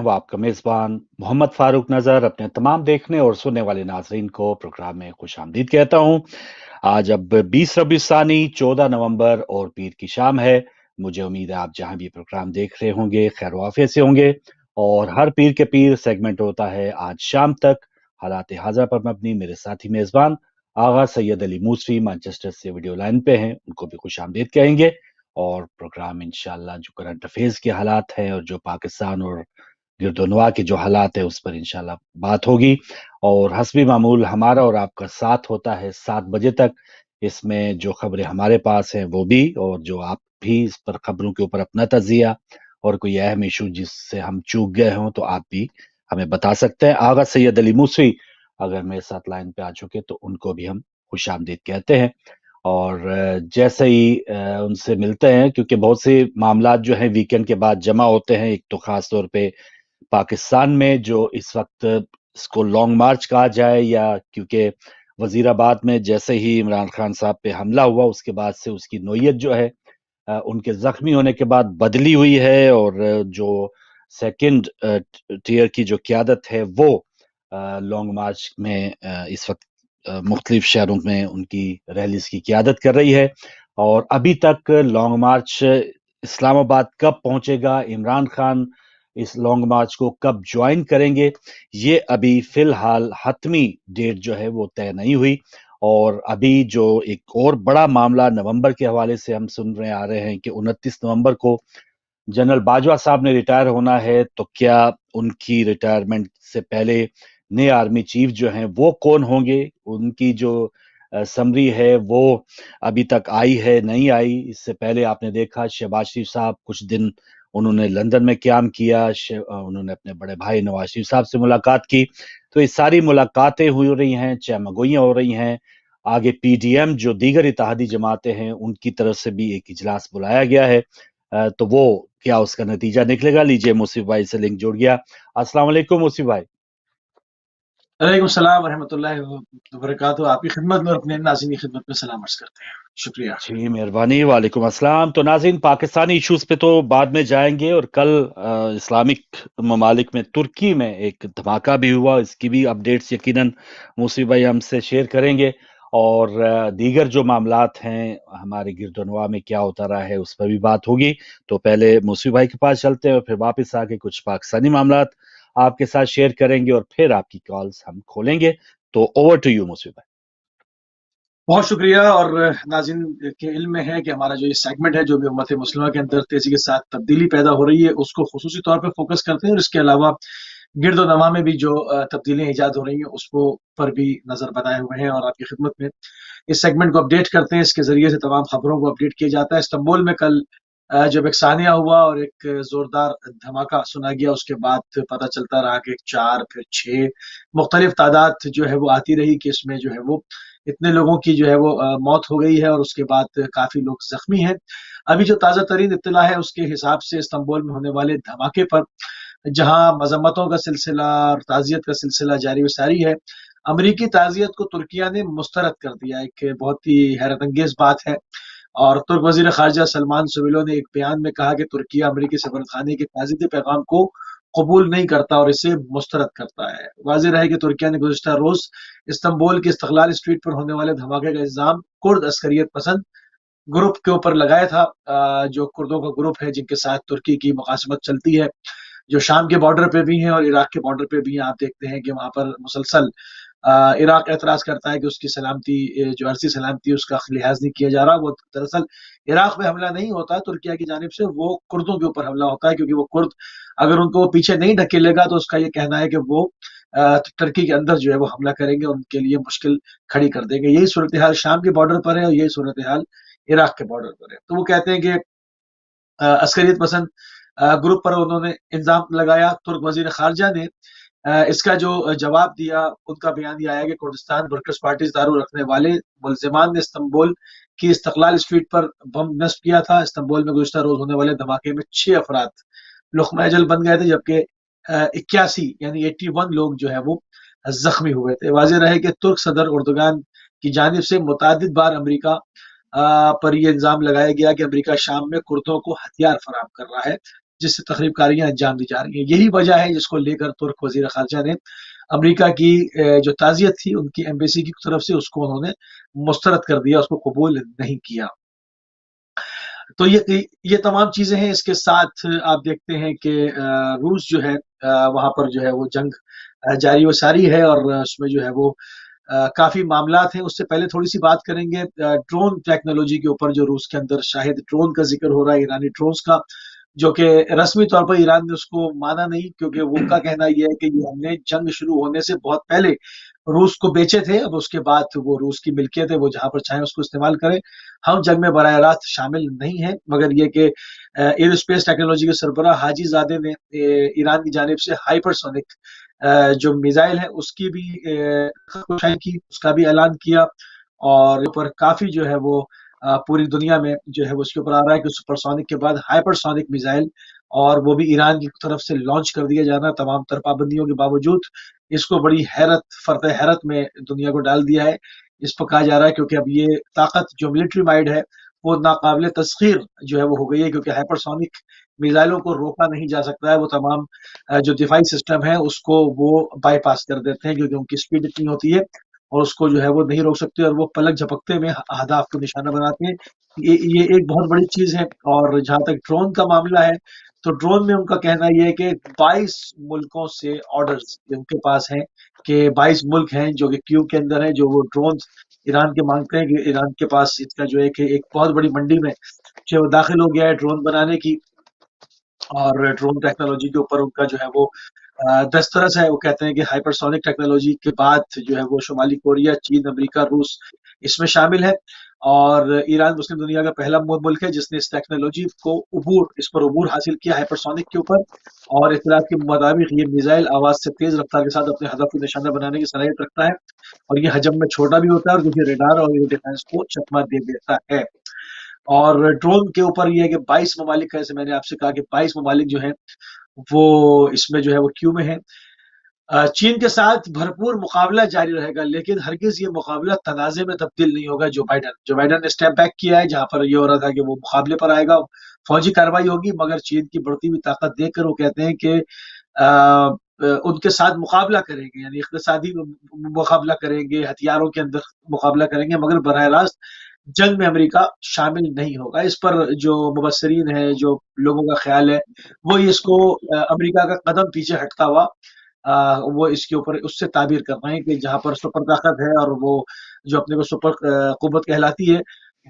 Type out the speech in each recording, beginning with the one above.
वो आपका मेज़बान मोहम्मद फ़ारूक नज़र अपने तमाम देखने और सुनने वाले नाज़रीन को प्रोग्राम में खुशामदीद कहता हूँ। आज अब 20 रबी सानी 14 नवंबर और पीर की शाम है। मुझे उम्मीद है आप जहाँ भी प्रोग्राम देख रहे होंगे खैर आफियत से होंगे और हर पीर के पीर सेगमेंट होता है आज शाम तक हालात हाज़ा पर मबनी मेरे साथी मेज़बान आगा सैयद अली मूसवी मैनचेस्टर से वीडियो लाइन पे हैं, उनको भी खुशामदीद कहेंगे और प्रोग्राम इंशाल्लाह जो करंट अफेयर्स के हालात हैं और जो पाकिस्तान और गिरदोनवा के जो हालात है उस पर इंशाल्लाह बात होगी और हस्बी मामूल हमारा और आपका साथ होता है 7 बजे तक। इसमें जो खबरें हमारे पास हैं वो भी और जो आप भी इस पर खबरों के ऊपर अपना तजिया और कोई अहम इशू जिससे हम चूक गए हों तो आप भी हमें बता सकते हैं। आगा सैयद अली मूसवी अगर मेरे साथ लाइन पे आ चुके तो उनको भी हम खुशामदीद कहते हैं और जैसे ही उनसे मिलते हैं क्योंकि बहुत से मामलात जो हैं वीकेंड के बाद जमा होते हैं। एक तो खास तौर पे पाकिस्तान में जो इस वक्त इसको लॉन्ग मार्च कहा जाए या क्योंकि वजीराबाद में जैसे ही इमरान खान साहब पे हमला हुआ उसके बाद से उसकी नोयत जो है उनके जख्मी होने के बाद बदली हुई है और जो सेकंड टियर की जो क्यादत है वो लॉन्ग मार्च में इस वक्त मुख्तलिफ शहरों में उनकी रैलीज की क्यादत कर रही है और अभी तक लॉन्ग मार्च इस्लामाबाद कब पहुंचेगा, इमरान खान इस लॉन्ग मार्च को कब ज्वाइन करेंगे, ये अभी फिलहाल हतमी डेट जो है वो तय नहीं हुई। और अभी जो एक और बड़ा मामला नवंबर के हवाले से हम सुन रहे आ रहे हैं कि 29 नवंबर को जनरल बाजवा साहब ने रिटायर होना है, तो क्या उनकी रिटायरमेंट से पहले नए आर्मी चीफ जो हैं वो कौन होंगे? उनकी जो समरी है वो अभी तक आई है, नहीं आई। इससे पहले आपने देखा शहबाज शरीफ साहब कुछ दिन उन्होंने लंदन में क़याम किया, उन्होंने अपने बड़े भाई नवाज शरीफ साहब से मुलाकात की। तो ये सारी मुलाकातें हो रही हैं, चहमगोइयाँ हो रही हैं। आगे पीडीएम जो दीगर इत्तेहादी जमातें हैं, उनकी तरफ से भी एक इजलास बुलाया गया है। तो वो क्या उसका नतीजा निकलेगा? लीजिए मुसीफ भाई से लिंक जुड़ गया। अस्सलाम वालेकुम मुसीफ भाई। वालेकुम सलाम वरहमतुल्लाहि वबरकातुहू। आपकी खिदमत में और अपने नाज़रीन की खिदमत में सलाम अर्ज़ करते हैं। शुक्रिया। जी, मेहरबानी। वालेकुम अस्सलाम। तो नाज़रीन पाकिस्तानी इश्यूज़ पे तो बाद में जाएँगे और कल इस्लामिक ममालिक में तुर्की में एक धमाका भी हुआ, इसकी भी अपडेट्स यकीनन मूसी भाई हमसे शेयर करेंगे और दीगर जो मामलात हैं, हमारे गिरदोनवा में क्या होता रहा है, उस पर भी बात होगी। तो पहले मूसी भाई के पास चलते हैं और फिर वापस आके कुछ पाकिस्तानी मामलात आपके साथ शेयर करेंगे और फिर आपकी कॉल्स हम खोलेंगे। तो ओवर टू यू मूसी भाई। बहुत शुक्रिया। और नाज़रीन के इल्म में है कि हमारा जो ये सेगमेंट है, जो भी उम्मत मुस्लिमा के अंदर तेज़ी के साथ तब्दीली पैदा हो रही है, उसको खुसूसी तौर पे फ़ोकस करते हैं और इसके अलावा गिरदो-नमा में भी जो तब्दीलियाँ ईजाद हो रही हैं, उसको पर भी नज़र बनाए हुए हैं और आपकी खिदमत में इस सेगमेंट को अपडेट करते हैं। इसके ज़रिए से तमाम खबरों को अपडेट किया जाता है। इस्तांबुल में कल जब एक सानिया हुआ और एक ज़ोरदार धमाका सुना गया, उसके बाद पता चलता रहा कि 4 फिर 6 मुख्तलिफ तादाद जो है वो आती रही कि इसमें जो है वो इतने लोगों की जो है वो मौत हो गई है और उसके बाद काफ़ी लोग ज़ख्मी हैं। अभी जो ताज़ा तरीन इत्तला है उसके हिसाब से इस्तांबुल में होने वाले धमाके पर जहाँ मज़म्मतों का सिलसिला और ताज़ियत का सिलसिला जारी व सारी है, अमरीकी ताज़ियत को तुर्किया ने मुस्तरद कर दिया। एक बहुत ही हैरतअंगेज़ बात है और तुर्क वज़ीर ख़ारिजा सलमान सोइलो ने एक बयान में कहा कि तुर्किया अमरीकी सफ़ारतख़ाने के ताज़ियती पैगाम को कबूल नहीं करता और इसे मुस्तरद करता है। वाज़ेह है कि तुर्किया ने गुज़िश्ता रोज़ इस्तांबुल की इस्तिक़लाल स्ट्रीट पर होने वाले धमाके का इल्ज़ाम कुर्द अस्करियत पसंद ग्रुप के ऊपर लगाया था, जो कुर्दों का ग्रुप है जिनके साथ तुर्की की मुखासमत चलती है, जो शाम के बॉर्डर पे भी हैं और इराक के बॉर्डर पे भी हैं। आप देखते हैं कि वहाँ पर मुसलसल इराक एतराज़ करता है कि उसकी सलामती जो अर्ज़ी सलामती है उसका लिहाज़ नहीं किया जा रहा। वो दरअसल इराक में हमला नहीं होता तुर्किया की जानिब से, वो कुर्दों के ऊपर हमला होता है क्योंकि वो कुर्द अगर उनको वो पीछे नहीं ढकेलेगा तो उसका ये कहना है कि वो तुर्की के अंदर जो है वो हमला करेंगे, उनके लिए मुश्किल खड़ी कर देंगे। यही सूरत-ए-हाल शाम के बॉर्डर पर है और यही सूरत-ए-हाल इराक के बॉर्डर पर है। तो वो कहते हैं कि अस्करियत पसंद ग्रुप पर उन्होंने इल्ज़ाम लगाया। तुर्क वज़ीर ख़ारिजा ने इसका जो जवाब दिया, उनका बयान ये आया कि कुर्दिस्तान वर्कर्स पार्टी से ताल्लुक़ रखने वाले मुल्ज़िमान ने इस्तांबुल की इस्तिक़लाल स्ट्रीट पर बम नस्ब किया था। इस्तांबुल में गुज़िश्ता रोज़ होने वाले धमाके में 6 अफ़राद लुक़मा अजल बन गए थे, जबकि 81 यानी 81 लोग जो है वो ज़ख्मी हुए थे। वाज़ेह रहे कि तुर्क सदर एर्दोगान की जानिब से मुतअद्दिद बार अमरीका पर ये इल्ज़ाम लगाया गया कि अमरीका शाम में कुर्दों को हथियार फराहम कर रहा है, جس سے تخریب کاریاں انجام دی جا رہی ہیں. یہی وجہ ہے جس کو لے کر ترک وزیر خارجہ نے امریکہ کی جو تعزیت تھی ان کی ایمبیسی کی طرف سے اس کو انہوں نے مسترد کر دیا، اس کو قبول نہیں کیا. تو یہ تمام چیزیں ہیں. اس کے ساتھ آپ دیکھتے ہیں کہ روس جو ہے وہاں پر جو ہے وہ جنگ جاری و ساری ہے، اور اس میں جو ہے وہ کافی معاملات ہیں. اس سے پہلے تھوڑی سی بات کریں گے ڈرون ٹیکنالوجی کے اوپر، جو روس کے اندر شاہد ڈرون کا ذکر ہو رہا ہے، ایرانی ڈرونز کا، جو کہ رسمی طور پر ایران نے اس کو مانا نہیں، کیونکہ وہ کا کہنا یہ ہے کہ یہ ہم نے جنگ شروع ہونے سے بہت پہلے روس کو بیچے تھے، اب اس کے بعد وہ روس کی ملکیت ہے، وہ جہاں پر چاہیں اس کو استعمال کریں، ہم جنگ میں براہ راست شامل نہیں ہیں. مگر یہ کہ ایئر اسپیس ٹیکنالوجی کے سربراہ حاجی زادے نے ایران کی جانب سے ہائپرسونک جو میزائل ہے اس کی بھی کی، اس کا بھی اعلان کیا، اور اوپر کافی جو ہے وہ پوری دنیا میں جو ہے وہ اس کے اوپر آ رہا ہے کہ سپرسونک کے بعد ہائپرسونک میزائل، اور وہ بھی ایران کی طرف سے لانچ کر دیا جانا تمام تر پابندیوں کے باوجود. اس کو بڑی فرد حیرت میں دنیا کو ڈال دیا ہے. اس پر کہا جا رہا ہے کیونکہ اب یہ طاقت جو ملٹری مائنڈ ہے وہ ناقابل تسخیر جو ہے وہ ہو گئی ہے، کیونکہ ہائپرسونک میزائلوں کو روکا نہیں جا سکتا ہے. وہ تمام جو دفاعی سسٹم ہے اس کو وہ بائی پاس کر دیتے ہیں، کیونکہ ان کی سپیڈ اتنی ہوتی ہے اور اس کو جو ہے وہ نہیں روک سکتے، اور وہ پلک جھپکتے میں اہداف کو نشانہ بناتے ہیں. یہ ایک بہت بڑی چیز ہے. اور جہاں تک ڈرون کا معاملہ ہے تو ڈرون میں ان کا کہنا یہ ہے کہ 22 ملکوں سے آرڈرز ان کے پاس ہیں، کہ 22 ملک ہیں جو کہ کیو کے اندر ہیں، جو وہ ڈرون ایران کے مانگتے ہیں، کہ ایران کے پاس اس کا جو ہے کہ ایک بہت بڑی منڈی میں جو داخل ہو گیا ہے ڈرون بنانے کی، اور ڈرون ٹیکنالوجی کے اوپر ان کا جو ہے وہ دسترس ہے. وہ کہتے ہیں کہ ہائپرسونک ٹیکنالوجی کے بعد جو ہے وہ شمالی کوریا، چین، امریکہ، روس اس میں شامل ہے، اور ایران مسلم دنیا کا پہلا ملک ہے جس نے اس ٹیکنالوجی کو اس پر عبور حاصل کیا ہائپرسونک کے اوپر. اور اطلاعات کے مطابق یہ میزائل آواز سے تیز رفتار کے ساتھ اپنے ہدف کو نشانہ بنانے کی صلاحیت رکھتا ہے، اور یہ حجم میں چھوٹا بھی ہوتا ہے، اور کسی ریڈار اور ڈیفینس کو چکما دے دیتا ہے. اور ڈرون کے اوپر یہ ہے کہ 22 ممالک، جیسے میں نے آپ سے کہا کہ 22 ممالک جو ہیں وہ اس میں جو ہے وہ کیو میں ہیں. چین کے ساتھ بھرپور مقابلہ جاری رہے گا، لیکن ہرگز یہ مقابلہ تنازع میں تبدیل نہیں ہوگا. جو بائیڈن نے اسٹیپ بیک کیا ہے، جہاں پر یہ ہو رہا تھا کہ وہ مقابلے پر آئے گا، فوجی کارروائی ہوگی، مگر چین کی بڑھتی ہوئی طاقت دیکھ کر وہ کہتے ہیں کہ ان کے ساتھ مقابلہ کریں گے، یعنی اقتصادی مقابلہ کریں گے، ہتھیاروں کے اندر مقابلہ کریں گے، مگر براہ راست جنگ میں امریکہ شامل نہیں ہوگا. اس پر جو مبصرین ہیں، جو لوگوں کا خیال ہے، وہ اس کو امریکہ کا قدم پیچھے ہٹتا ہوا وہ اس کے اوپر اس سے تعبیر کر رہے ہیں کہ جہاں پر سپر طاقت ہے، اور وہ جو اپنے کو سپر قوت کہلاتی ہے،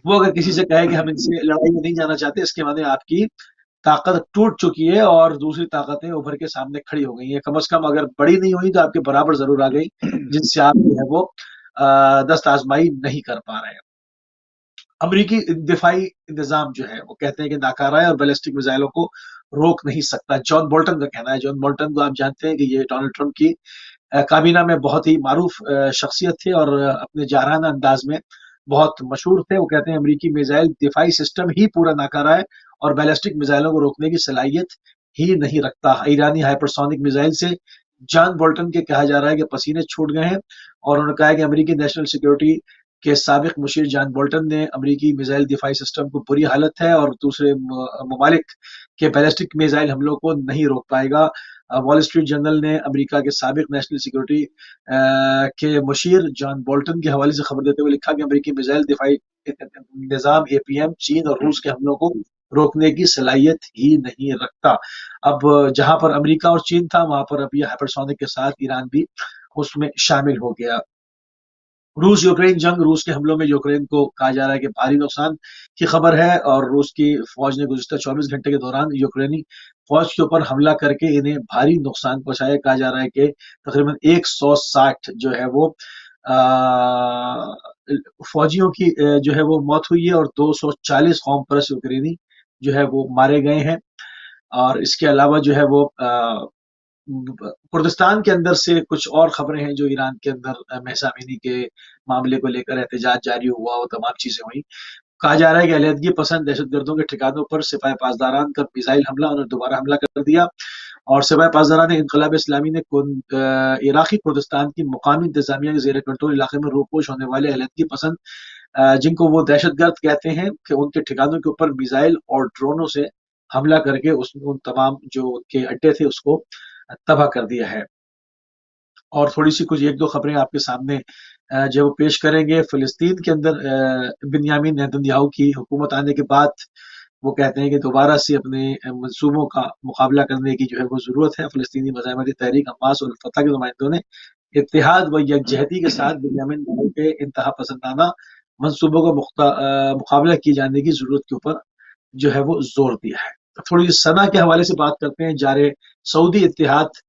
وہ اگر کسی سے کہے کہ ہم ان سے لڑائی میں نہیں جانا چاہتے، اس کے معنی آپ کی طاقت ٹوٹ چکی ہے اور دوسری طاقتیں ابھر کے سامنے کھڑی ہو گئی ہیں. کم از کم اگر بڑی نہیں ہوئی تو آپ کے برابر ضرور آ گئی، جن سے آپ جو ہے وہ دست آزمائی نہیں کر پا رہے ہیں. امریکی دفاعی نظام جو ہے وہ کہتے ہیں کہ ناکارہ ہے اور بیلسٹک میزائلوں کو روک نہیں سکتا. جان بولٹن کا کہنا ہے. جان بولٹن کو آپ جانتے ہیں کہ یہ ڈونلڈ ٹرمپ کی کابینہ میں بہت ہی معروف شخصیت تھے اور اپنے جارحانہ انداز میں بہت مشہور تھے. وہ کہتے ہیں امریکی میزائل دفاعی سسٹم ہی پورا ناکارہ ہے اور بیلسٹک میزائلوں کو روکنے کی صلاحیت ہی نہیں رکھتا. ایرانی ہائپرسونک میزائل سے جان بولٹن کے کہا جا رہا ہے کہ پسینے چھوٹ گئے ہیں، اور انہوں نے کہا ہے کہ امریکی نیشنل سیکیورٹی کے سابق مشیر جان بولٹن نے امریکی میزائل دفاعی سسٹم کو بری حالت ہے اور دوسرے ممالک کے بیلسٹک میزائل حملوں کو نہیں روک پائے گا. وال اسٹریٹ جرنل نے امریکہ کے سابق نیشنل سیکیورٹی کے مشیر جان بولٹن کے حوالے سے خبر دیتے ہوئے لکھا کہ امریکی میزائل دفاعی نظام APM چین اور روس کے حملوں کو روکنے کی صلاحیت ہی نہیں رکھتا. اب جہاں پر امریکہ اور چین تھا، وہاں پر اب یہ ہائپرسونک کے ساتھ ایران بھی اس میں شامل ہو گیا. روس یوکرین جنگ، روس کے حملوں میں یوکرین کو کہا جا رہا ہے کہ بھاری نقصان کی خبر ہے، اور روس کی فوج نے گزشتہ 24 گھنٹے کے دوران یوکرینی فوج کے اوپر حملہ کر کے انہیں بھاری نقصان پہنچایا. کہا جا رہا ہے کہ تقریباً 160 جو ہے وہ فوجیوں کی جو ہے وہ موت ہوئی ہے، اور 240 قوم پرست یوکرینی جو ہے وہ مارے گئے ہیں. اور اس کے علاوہ جو ہے وہ کردستان کے اندر سے کچھ اور خبریں ہیں جو ایران کے اندر مہسا امینی کے معاملے کو لے کر احتجاج جاری ہوا، وہ تمام چیزیں ہوئی. کہا جا رہا ہے کہ علیحدگی پسند دہشت گردوں کے ٹھکانوں پر سپاہ پاسداران کا میزائل حملہ، انہوں نے دوبارہ حملہ کر دیا، اور سپاہ پاسداران انقلاب اسلامی نے عراقی کردستان کی مقامی انتظامیہ کے زیر کنٹرول علاقے میں روپوش ہونے والے علیحدگی پسند جن کو وہ دہشت گرد کہتے ہیں، کہ ان کے ٹھکانوں کے اوپر میزائل اور ڈرونوں سے حملہ کر کے ان تمام جو ان کے اڈے تھے اس کو تباہ کر دیا ہے۔ اور تھوڑی سی کچھ ایک دو خبریں آپ کے سامنے جو وہ پیش کریں گے۔ فلسطین کے اندر بنیامین نیتن کی حکومت آنے کے بعد وہ کہتے ہیں کہ دوبارہ سے اپنے منصوبوں کا مقابلہ کرنے کی جو ہے وہ ضرورت ہے۔ فلسطینی مزاحمتی تحریک حماس اور الفتح کے نمائندوں نے اتحاد و یکجہتی کے ساتھ بنیامین نیتن کے انتہا پسندانہ منصوبوں کا مقابلہ کیے جانے کی ضرورت کے اوپر جو ہے وہ زور دیا ہے۔ تھوڑی سنا کے حوالے سے بات کرتے ہیں۔ جارے سعودی اتحاد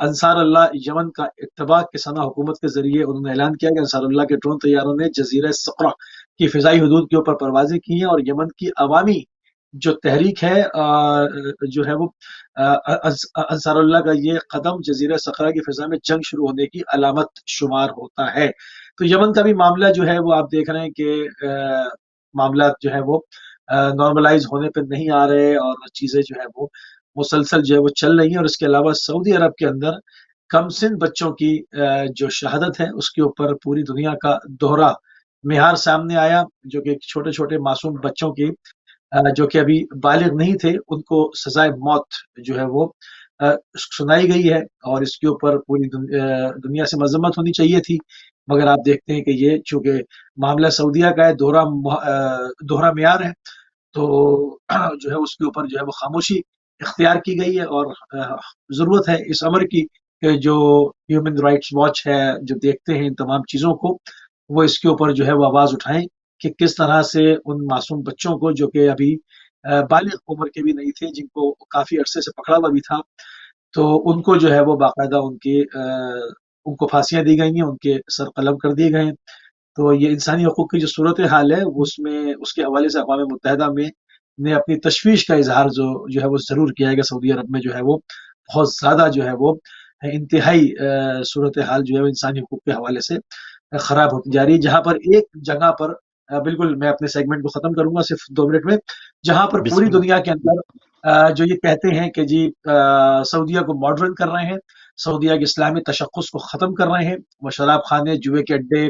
انصار اللہ یمن کا اتباع کے سنا حکومت کے ذریعے انہوں نے اعلان کیا کہ انصار اللہ کے ڈرون طیاروں نے جزیرہ سقرہ کی فضائی حدود کے اوپر پروازیں کی ہیں، اور یمن کی عوامی جو تحریک ہے جو ہے وہ انصار اللہ کا یہ قدم جزیرہ سقرہ کی فضا میں جنگ شروع ہونے کی علامت شمار ہوتا ہے۔ تو یمن کا بھی معاملہ جو ہے وہ آپ دیکھ رہے ہیں کہ معاملات جو ہے وہ نارملائز ہونے پہ نہیں آ رہے، اور چیزیں جو ہے وہ مسلسل جو ہے وہ چل رہی ہیں۔ اور اس کے علاوہ سعودی عرب کے اندر کم سن بچوں کی جو شہادت ہے اس کے اوپر پوری دنیا کا دوہرا معیار سامنے آیا، جو کہ چھوٹے چھوٹے معصوم بچوں کی جو کہ ابھی بالغ نہیں تھے ان کو سزائے موت جو ہے وہ سنائی گئی ہے، اور اس کے اوپر پوری دنیا سے مذمت ہونی چاہیے تھی، مگر آپ دیکھتے ہیں کہ یہ چونکہ معاملہ سعودیہ کا ہے، دوہرا معیار ہے، تو جو ہے اس کے اوپر جو ہے وہ خاموشی اختیار کی گئی ہے۔ اور ضرورت ہے اس امر کی کہ جو ہیومن رائٹس واچ ہے، جو دیکھتے ہیں ان تمام چیزوں کو، وہ اس کے اوپر جو ہے وہ آواز اٹھائیں کہ کس طرح سے ان معصوم بچوں کو جو کہ ابھی بالغ عمر کے بھی نہیں تھے، جن کو کافی عرصے سے پکڑا ہوا بھی تھا، تو ان کو جو ہے وہ باقاعدہ ان کو پھانسیاں دی گئی ہیں، ان کے سر قلم کر دیے گئے ہیں۔ تو یہ انسانی حقوق کی جو صورتحال ہے اس کے حوالے سے اقوام متحدہ نے اپنی تشویش کا اظہار جو ہے وہ ضرور کیا ہے کہ سعودی عرب میں جو ہے وہ بہت زیادہ جو ہے وہ انتہائی صورتحال جو ہے وہ انسانی حقوق کے حوالے سے خراب ہوتی جا رہی ہے، جہاں پر ایک جگہ پر بالکل میں اپنے سیگمنٹ کو ختم کروں گا صرف 2 منٹ میں، جہاں پر بسم پوری اللہ۔ دنیا کے اندر جو یہ کہتے ہیں کہ جی سعودیہ کو ماڈرن کر رہے ہیں، سعودیہ کے اسلامی تشخص کو ختم کر رہے ہیں، وہ شراب خانے، جوئے کے اڈے،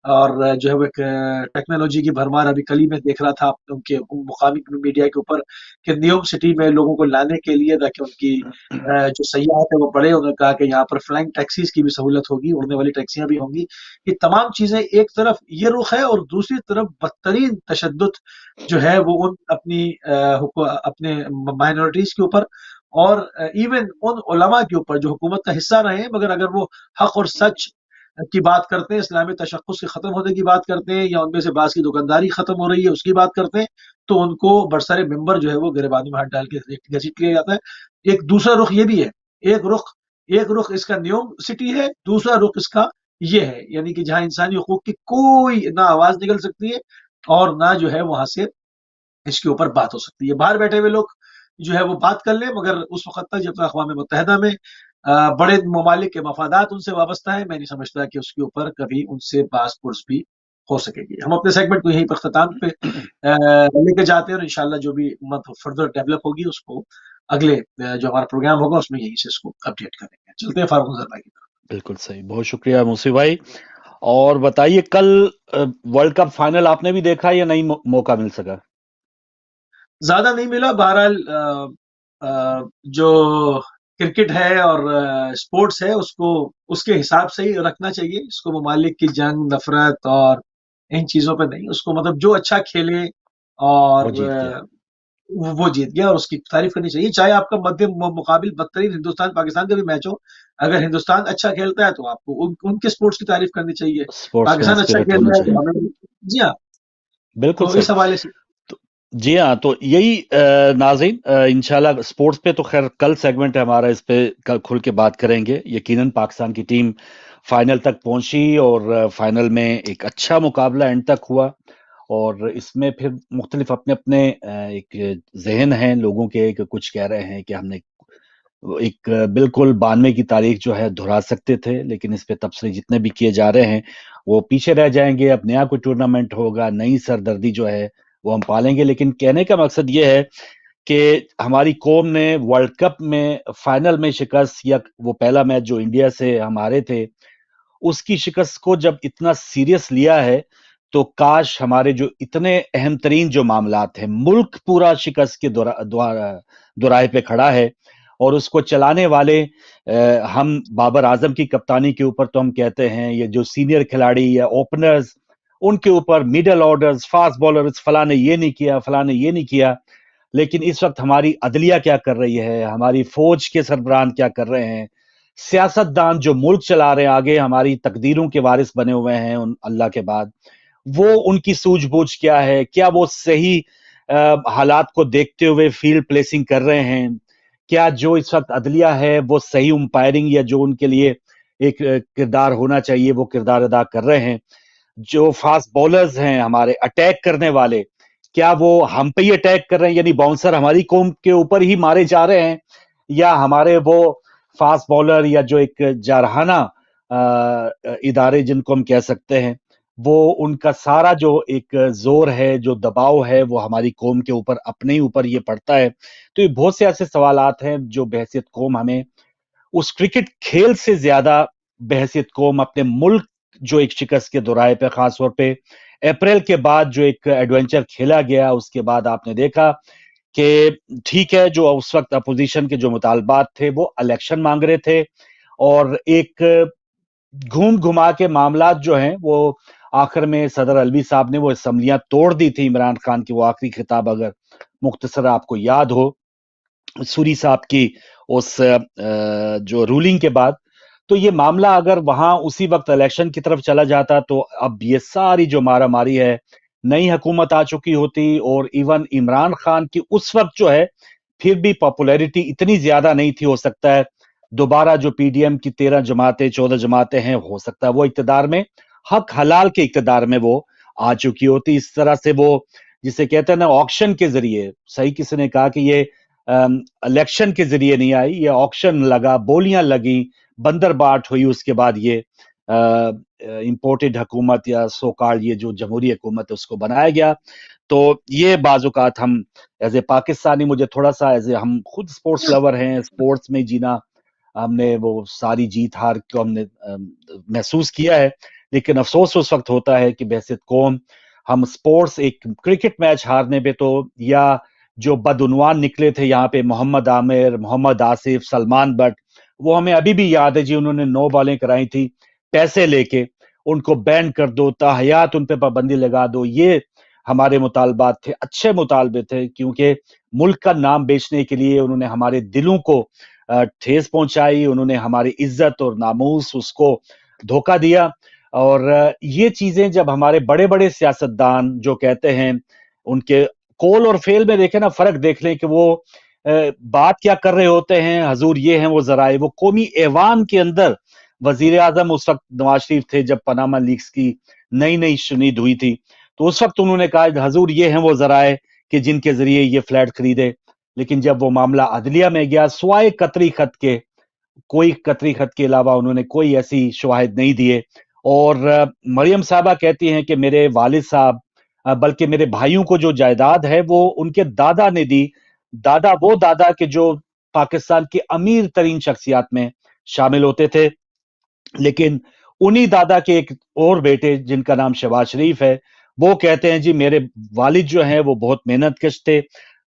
اور جو ہے وہ ایک ٹیکنالوجی کی بھرمار ابھی کل ہی میں دیکھ رہا تھا ان کے مقامی میڈیا کے اوپر کہ نیوم سٹی میں لوگوں کو لانے کے لیے تاکہ ان کی جو سیاحت ہے وہ بڑھے، انہوں نے کہا کہ یہاں پر فلائنگ ٹیکسیز کی بھی سہولت ہوگی، اڑنے والی ٹیکسیاں بھی ہوں گی۔ یہ تمام چیزیں ایک طرف یہ رخ ہے، اور دوسری طرف بدترین تشدد جو ہے وہ اپنے مائنورٹیز کے اوپر، اور ایون ان علماء کے اوپر جو حکومت کا حصہ رہے ہیں، مگر اگر وہ حق اور سچ کی بات کرتے ہیں، اسلامی تشخص کے ختم ہونے کی بات کرتے ہیں، یا ان میں سے بعض کی دکانداری ختم ہو رہی ہے اس کی بات کرتے ہیں، تو ان کو برسر ممبر جو ہے وہ گریبانوں میں ہاتھ ڈال کے گھسیٹ لیا جاتا ہے۔ ایک دوسرا رخ یہ بھی ہے، ایک رخ اس کا نیوم سٹی ہے، دوسرا رخ اس کا یہ ہے، یعنی کہ جہاں انسانی حقوق کی کوئی نہ آواز نکل سکتی ہے اور نہ جو ہے وہاں سے اس کے اوپر بات ہو سکتی ہے۔ باہر بیٹھے ہوئے لوگ جو ہے وہ بات کر لیں، مگر اس وقت تک جب تک اقوام متحدہ میں بڑے ممالک کے مفادات ان سے وابستہ ہیں، میں نہیں سمجھتا کہ اس کے اوپر کبھی ان سے باز پرس بھی ہو سکے گی۔ ہم اپنے سیگمنٹ کو یہیں پر اختتام پہ لے کے جاتے ہیں، اور انشاءاللہ جو بھی فردر ڈیولپ ہوگی اس کو اگلے جو ہمارا پروگرام ہوگا اس میں یہیں سے اس کو اپڈیٹ کریں گے۔ چلتے ہیں فاروق نظر بھائی کی طرف۔ بالکل صحیح، بہت شکریہ موسی بھائی۔ اور بتائیے کل ورلڈ کپ فائنل آپ نے بھی دیکھا یا نہیں موقع مل سکا؟ زیادہ نہیں ملا، بہرحال جو کرکٹ ہے اور سپورٹس ہے اس کے حساب سے ہی رکھنا چاہیے، اس کو ممالک کی جنگ، نفرت اور ان چیزوں پہ نہیں، اس کو مطلب جو اچھا کھیلے اور وہ جیت گیا۔ وہ جیت گیا، اور اس کی تعریف کرنی چاہیے، چاہے آپ کا مقابل بدترین ہندوستان پاکستان کا بھی میچ ہو، اگر ہندوستان اچھا کھیلتا ہے تو آپ کو ان کے سپورٹس کی تعریف کرنی چاہیے، اسپورٹس مین پاکستان اچھا اسپرٹ کھیل ہونا رہا ہے چاہیے، تو ہمیں، جی ہاں، بالکل تو اس صحیح۔ حوالے سے جی ہاں، تو یہی ناظرین انشاءاللہ سپورٹس پہ تو خیر کل سیگمنٹ ہے ہمارا، اس پہ کل کھل کے بات کریں گے۔ یقیناً پاکستان کی ٹیم فائنل تک پہنچی، اور فائنل میں ایک اچھا مقابلہ اینڈ تک ہوا، اور اس میں پھر مختلف اپنے اپنے ایک ذہن ہیں لوگوں کے، کہ کچھ کہہ رہے ہیں کہ ہم نے ایک بالکل 92 کی تاریخ جو ہے دہرا سکتے تھے، لیکن اس پہ تبصرے جتنے بھی کیے جا رہے ہیں وہ پیچھے رہ جائیں گے، اب نیا کوئی ٹورنامنٹ ہوگا، نئی سردردی جو ہے وہ ہم پالیں گے۔ لیکن کہنے کا مقصد یہ ہے کہ ہماری قوم نے ورلڈ کپ میں فائنل میں شکست، یا وہ پہلا میچ جو انڈیا سے ہم ہارے تھے اس کی شکست کو جب اتنا سیریس لیا ہے، तो काश हमारे जो इतने अहम तरीन जो मामलात हैं, मुल्क पूरा शिकस्त के दोराहे पे खड़ा है और उसको चलाने वाले हम बाबर आजम की कप्तानी के ऊपर तो हम कहते हैं, ये जो सीनियर खिलाड़ी या ओपनर्स, उनके ऊपर मिडल ऑर्डर्स, फास्ट बॉलर्स, फला ने ये नहीं किया, फला ने ये नहीं किया। लेकिन इस वक्त हमारी अदलिया क्या कर रही है, हमारी फौज के सरबराह क्या कर रहे हैं, सियासतदान जो मुल्क चला रहे हैं, आगे हमारी तकदीरों के वारिस बने हुए हैं उन अल्लाह के बाद, वो उनकी सूझबूझ क्या है, क्या वो सही हालात को देखते हुए फील्ड प्लेसिंग कर रहे हैं, क्या जो इस वक्त अदलिया है वो सही अंपायरिंग या जो उनके लिए एक किरदार होना चाहिए वो किरदार अदा कर रहे हैं, जो फास्ट बॉलर्स हैं हमारे अटैक करने वाले, क्या वो हम पे ही अटैक कर रहे हैं, यानी बाउंसर हमारी कौम के ऊपर ही मारे जा रहे हैं, या हमारे वो फास्ट बॉलर या जो एक जारहाना इदारे जिनको हम कह सकते हैं, वो उनका सारा जो एक जोर है, जो दबाव है, वो हमारी कौम के ऊपर अपने ही ऊपर ये पड़ता है। तो ये बहुत से ऐसे सवालात हैं जो बहैसियत कौम हमें उस क्रिकेट खेल से ज्यादा बहैसियत कौम अपने मुल्क जो एक शिकस्त के दोराहे पे खास तौर पे अप्रैल के बाद जो एक एडवेंचर खेला गया, उसके बाद आपने देखा कि ठीक है, जो उस वक्त अपोजिशन के जो मुतालबात थे वो इलेक्शन मांग रहे थे और एक घूम घुमा के मामलात जो हैं वो आखिर में सदर अलवी साहब ने वो असम्बलियां तोड़ दी थी। इमरान खान की वो आखिरी खिताब अगर मुख्तसर आपको याद हो सूरी साहब की उस जो रूलिंग के बाद, तो ये मामला अगर वहां उसी वक्त इलेक्शन की तरफ चला जाता तो अब ये सारी जो मारा मारी है, नई हुकूमत आ चुकी होती और इवन इमरान खान की उस वक्त जो है फिर भी पॉपुलैरिटी इतनी ज्यादा नहीं थी। हो सकता है दोबारा जो पीडीएम की 13 जमातें 14 जमातें हैं, हो सकता है वो इक्तदार में हक हलाल के इक्तदार में वो आ चुकी होती। इस तरह से वो जिसे कहते हैं ना ऑक्शन के जरिए, सही किसी ने कहा कि ये इलेक्शन के जरिए नहीं आई, ये ऑक्शन लगा, बोलियां लगी, बंदर बाट हुई, उसके बाद ये इंपोर्टेड हुकूमत या सो कॉल्ड ये जो जमहूरी हुकूमत है उसको बनाया गया। तो ये बाजुकात हम एज ए पाकिस्तानी, मुझे थोड़ा सा एज ए, हम खुद स्पोर्ट्स लवर हैं, स्पोर्ट्स में जीना हमने वो सारी जीत हार को हमने महसूस किया है, लेकिन अफसोस उस वक्त होता है कि बहसियत कौम हम स्पोर्ट्स एक क्रिकेट मैच हारने पे तो, या जो बदउनवान निकले थे यहाँ पे मोहम्मद आमिर, मोहम्मद आसिफ, सलमान बट, वो हमें अभी भी याद है जी, उन्होंने 9 बॉलें कराई थी पैसे लेके, उनको बैन कर दो, ताहयात उन पे पाबंदी लगा दो, ये हमारे मुतालबात थे, अच्छे मुतालबे थे, क्योंकि मुल्क का नाम बेचने के लिए उन्होंने हमारे दिलों को ठेस पहुंचाई, उन्होंने हमारी इज्जत और नामूस उसको धोखा दिया। और ये चीजें जब हमारे बड़े बड़े सियासतदान जो कहते हैं, उनके कोल और फेल में देखें ना, फर्क देख लें कि वो बात क्या कर रहे होते हैं, हजूर ये हैं वो जराए, वो कौमी ऐवान के अंदर वजीर आजम उस वक्त नवाज शरीफ थे जब पनामा लीक्स की नई नई शुनीद हुई थी, तो उस वक्त उन्होंने कहा हजूर ये हैं वो जराए कि जिनके जरिए ये फ्लैट खरीदे। लेकिन जब वो मामला अदलिया में गया, स्वाय कतरी खत के, कोई कतरी खत के अलावा उन्होंने कोई ऐसी शवाहिद नहीं दिए। और मरियम साहबा कहती हैं कि मेरे वालिद साहब, बल्कि मेरे भाइयों को जो जायदाद है वो उनके दादा ने दी, दादा वो दादा के जो पाकिस्तान की अमीर तरीन शख्सियात में शामिल होते थे। लेकिन उन्हीं दादा के एक और बेटे जिनका नाम शहबाज शरीफ है, वो कहते हैं जी मेरे वालिद जो हैं वो बहुत मेहनतकश थे।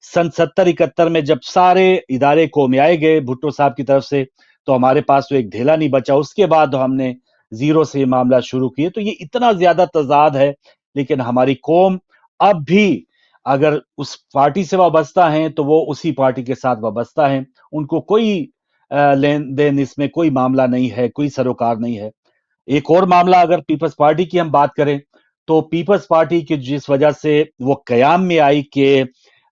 सन 70-71 में जब सारे इदारे कोमियाए गए भुट्टो साहब की तरफ से, तो हमारे पास तो एक ढेला नहीं बचा, उसके बाद हमने जीरो से ये मामला शुरू किए। तो ये इतना ज्यादा तजाद है, लेकिन हमारी कौम अब भी अगर उस पार्टी से वाबस्ता है तो वो उसी पार्टी के साथ वाबस्ता है, उनको कोई लेन देन इसमें कोई मामला नहीं है, कोई सरोकार नहीं है। एक और मामला अगर पीपल्स पार्टी की हम बात करें, तो पीपल्स पार्टी की जिस वजह से वो कयाम में आई कि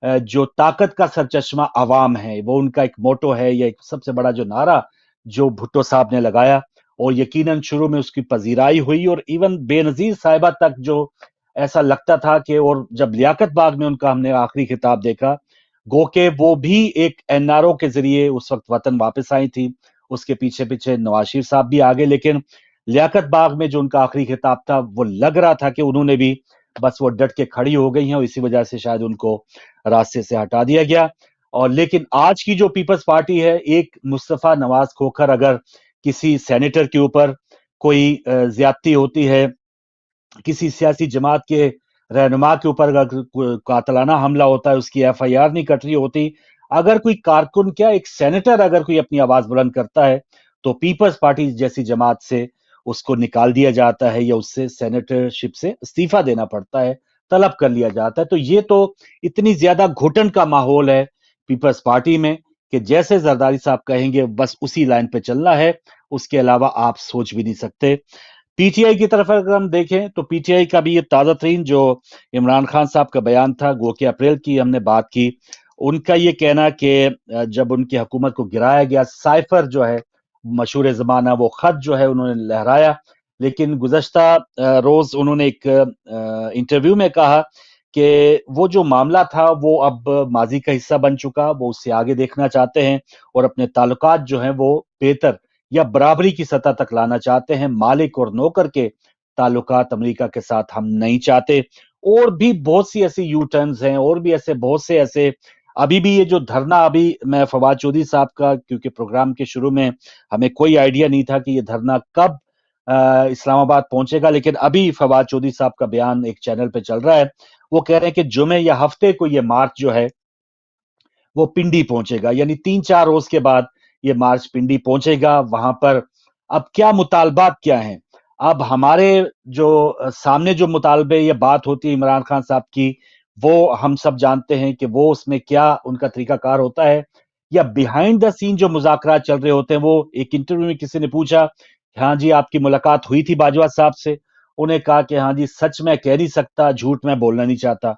जो ताकत का सरचश्मा अवाम है, वो उनका एक मोटो है, या एक सबसे बड़ा जो नारा जो भुट्टो साहब ने लगाया, और यकीनन शुरू में उसकी पजीराई हुई, और इवन बेनजीर साहिबा तक जो ऐसा लगता था कि, और जब लियाकत बाग में उनका हमने आखिरी खिताब देखा, गो के वो भी एक एनआरओ के जरिए उस वक्त वतन वापस आई थी, उसके पीछे पीछे नवाज शरीफ साहब भी आगे, लेकिन लियाकत बाग में जो उनका आखिरी खिताब था वो लग रहा था कि उन्होंने भी बस वो डट के खड़ी हो गई हैं, और इसी वजह से शायद उनको रास्ते से हटा दिया गया। और लेकिन आज की जो पीपल्स पार्टी है, एक मुस्तफा नवाज खोखर अगर किसी सेनेटर के ऊपर कोई ज्यादती होती है किसी सियासी जमात के रहनुमा के ऊपर अगर कातलाना हमला होता है, उसकी एफआईआर नहीं कट रही होती, अगर कोई कारकुन क्या एक सेनेटर अगर कोई अपनी आवाज बुलंद करता है, तो पीपल्स पार्टी जैसी जमात से उसको निकाल दिया जाता है या उससे सेनेटरशिप से इस्तीफा देना पड़ता है, तलब कर लिया जाता है। तो ये तो इतनी ज्यादा घुटन का माहौल है पीपल्स पार्टी में कि जैसे जरदारी साहब कहेंगे बस उसी लाइन पे चलना है, उसके अलावा आप सोच भी नहीं सकते। पीटीआई की तरफ अगर हम देखें तो पीटीआई का भी ये ताजा तरीन जो इमरान खान साहब का बयान था, गो के अप्रैल की हमने बात की, उनका ये कहना कि जब उनकी हुकूमत को गिराया गया, साइफर जो है मशहूर जमाना, वो खत जो है उन्होंने लहराया, लेकिन गुज़श्ता रोज उन्होंने एक इंटरव्यू में कहा कि वो जो मामला था वो अब माजी का हिस्सा बन चुका, वो उससे आगे देखना चाहते हैं और अपने ताल्लुकात जो हैं वो बेहतर या बराबरी की सतह तक लाना चाहते हैं। मालिक और नौकर के ताल्लुकात अमेरिका के साथ हम नहीं चाहते। और भी बहुत सी ऐसी यू टर्न्स हैं, और भी ऐसे बहुत से ऐसे, अभी भी ये जो धरना, अभी मैं फवाद चौधरी साहब का, क्योंकि प्रोग्राम के शुरू में हमें कोई आइडिया नहीं था कि ये धरना कब इस्लामाबाद पहुंचेगा, लेकिन अभी फवाद चौधरी साहब का बयान एक चैनल पे चल रहा है। वो कह रहे हैं कि जुमे या हफ्ते को ये मार्च जो है वो पिंडी पहुंचेगा, यानी 3-4 रोज के बाद ये मार्च पिंडी पहुंचेगा। वहां पर अब क्या मुतालबात क्या हैं? अब हमारे जो सामने जो मुतालबे ये बात होती है इमरान खान साहब की, वो हम सब जानते हैं कि वो उसमें क्या उनका तरीकाकार होता है, या बिहाइंड द सीन जो मुज़ाकरात चल रहे होते हैं। वो एक इंटरव्यू में किसी ने पूछा, हाँ जी आपकी मुलाकात हुई थी बाजवा साहब से? उन्हें कहा कि हाँ जी, सच मैं कह नहीं सकता, झूठ मैं बोलना नहीं चाहता।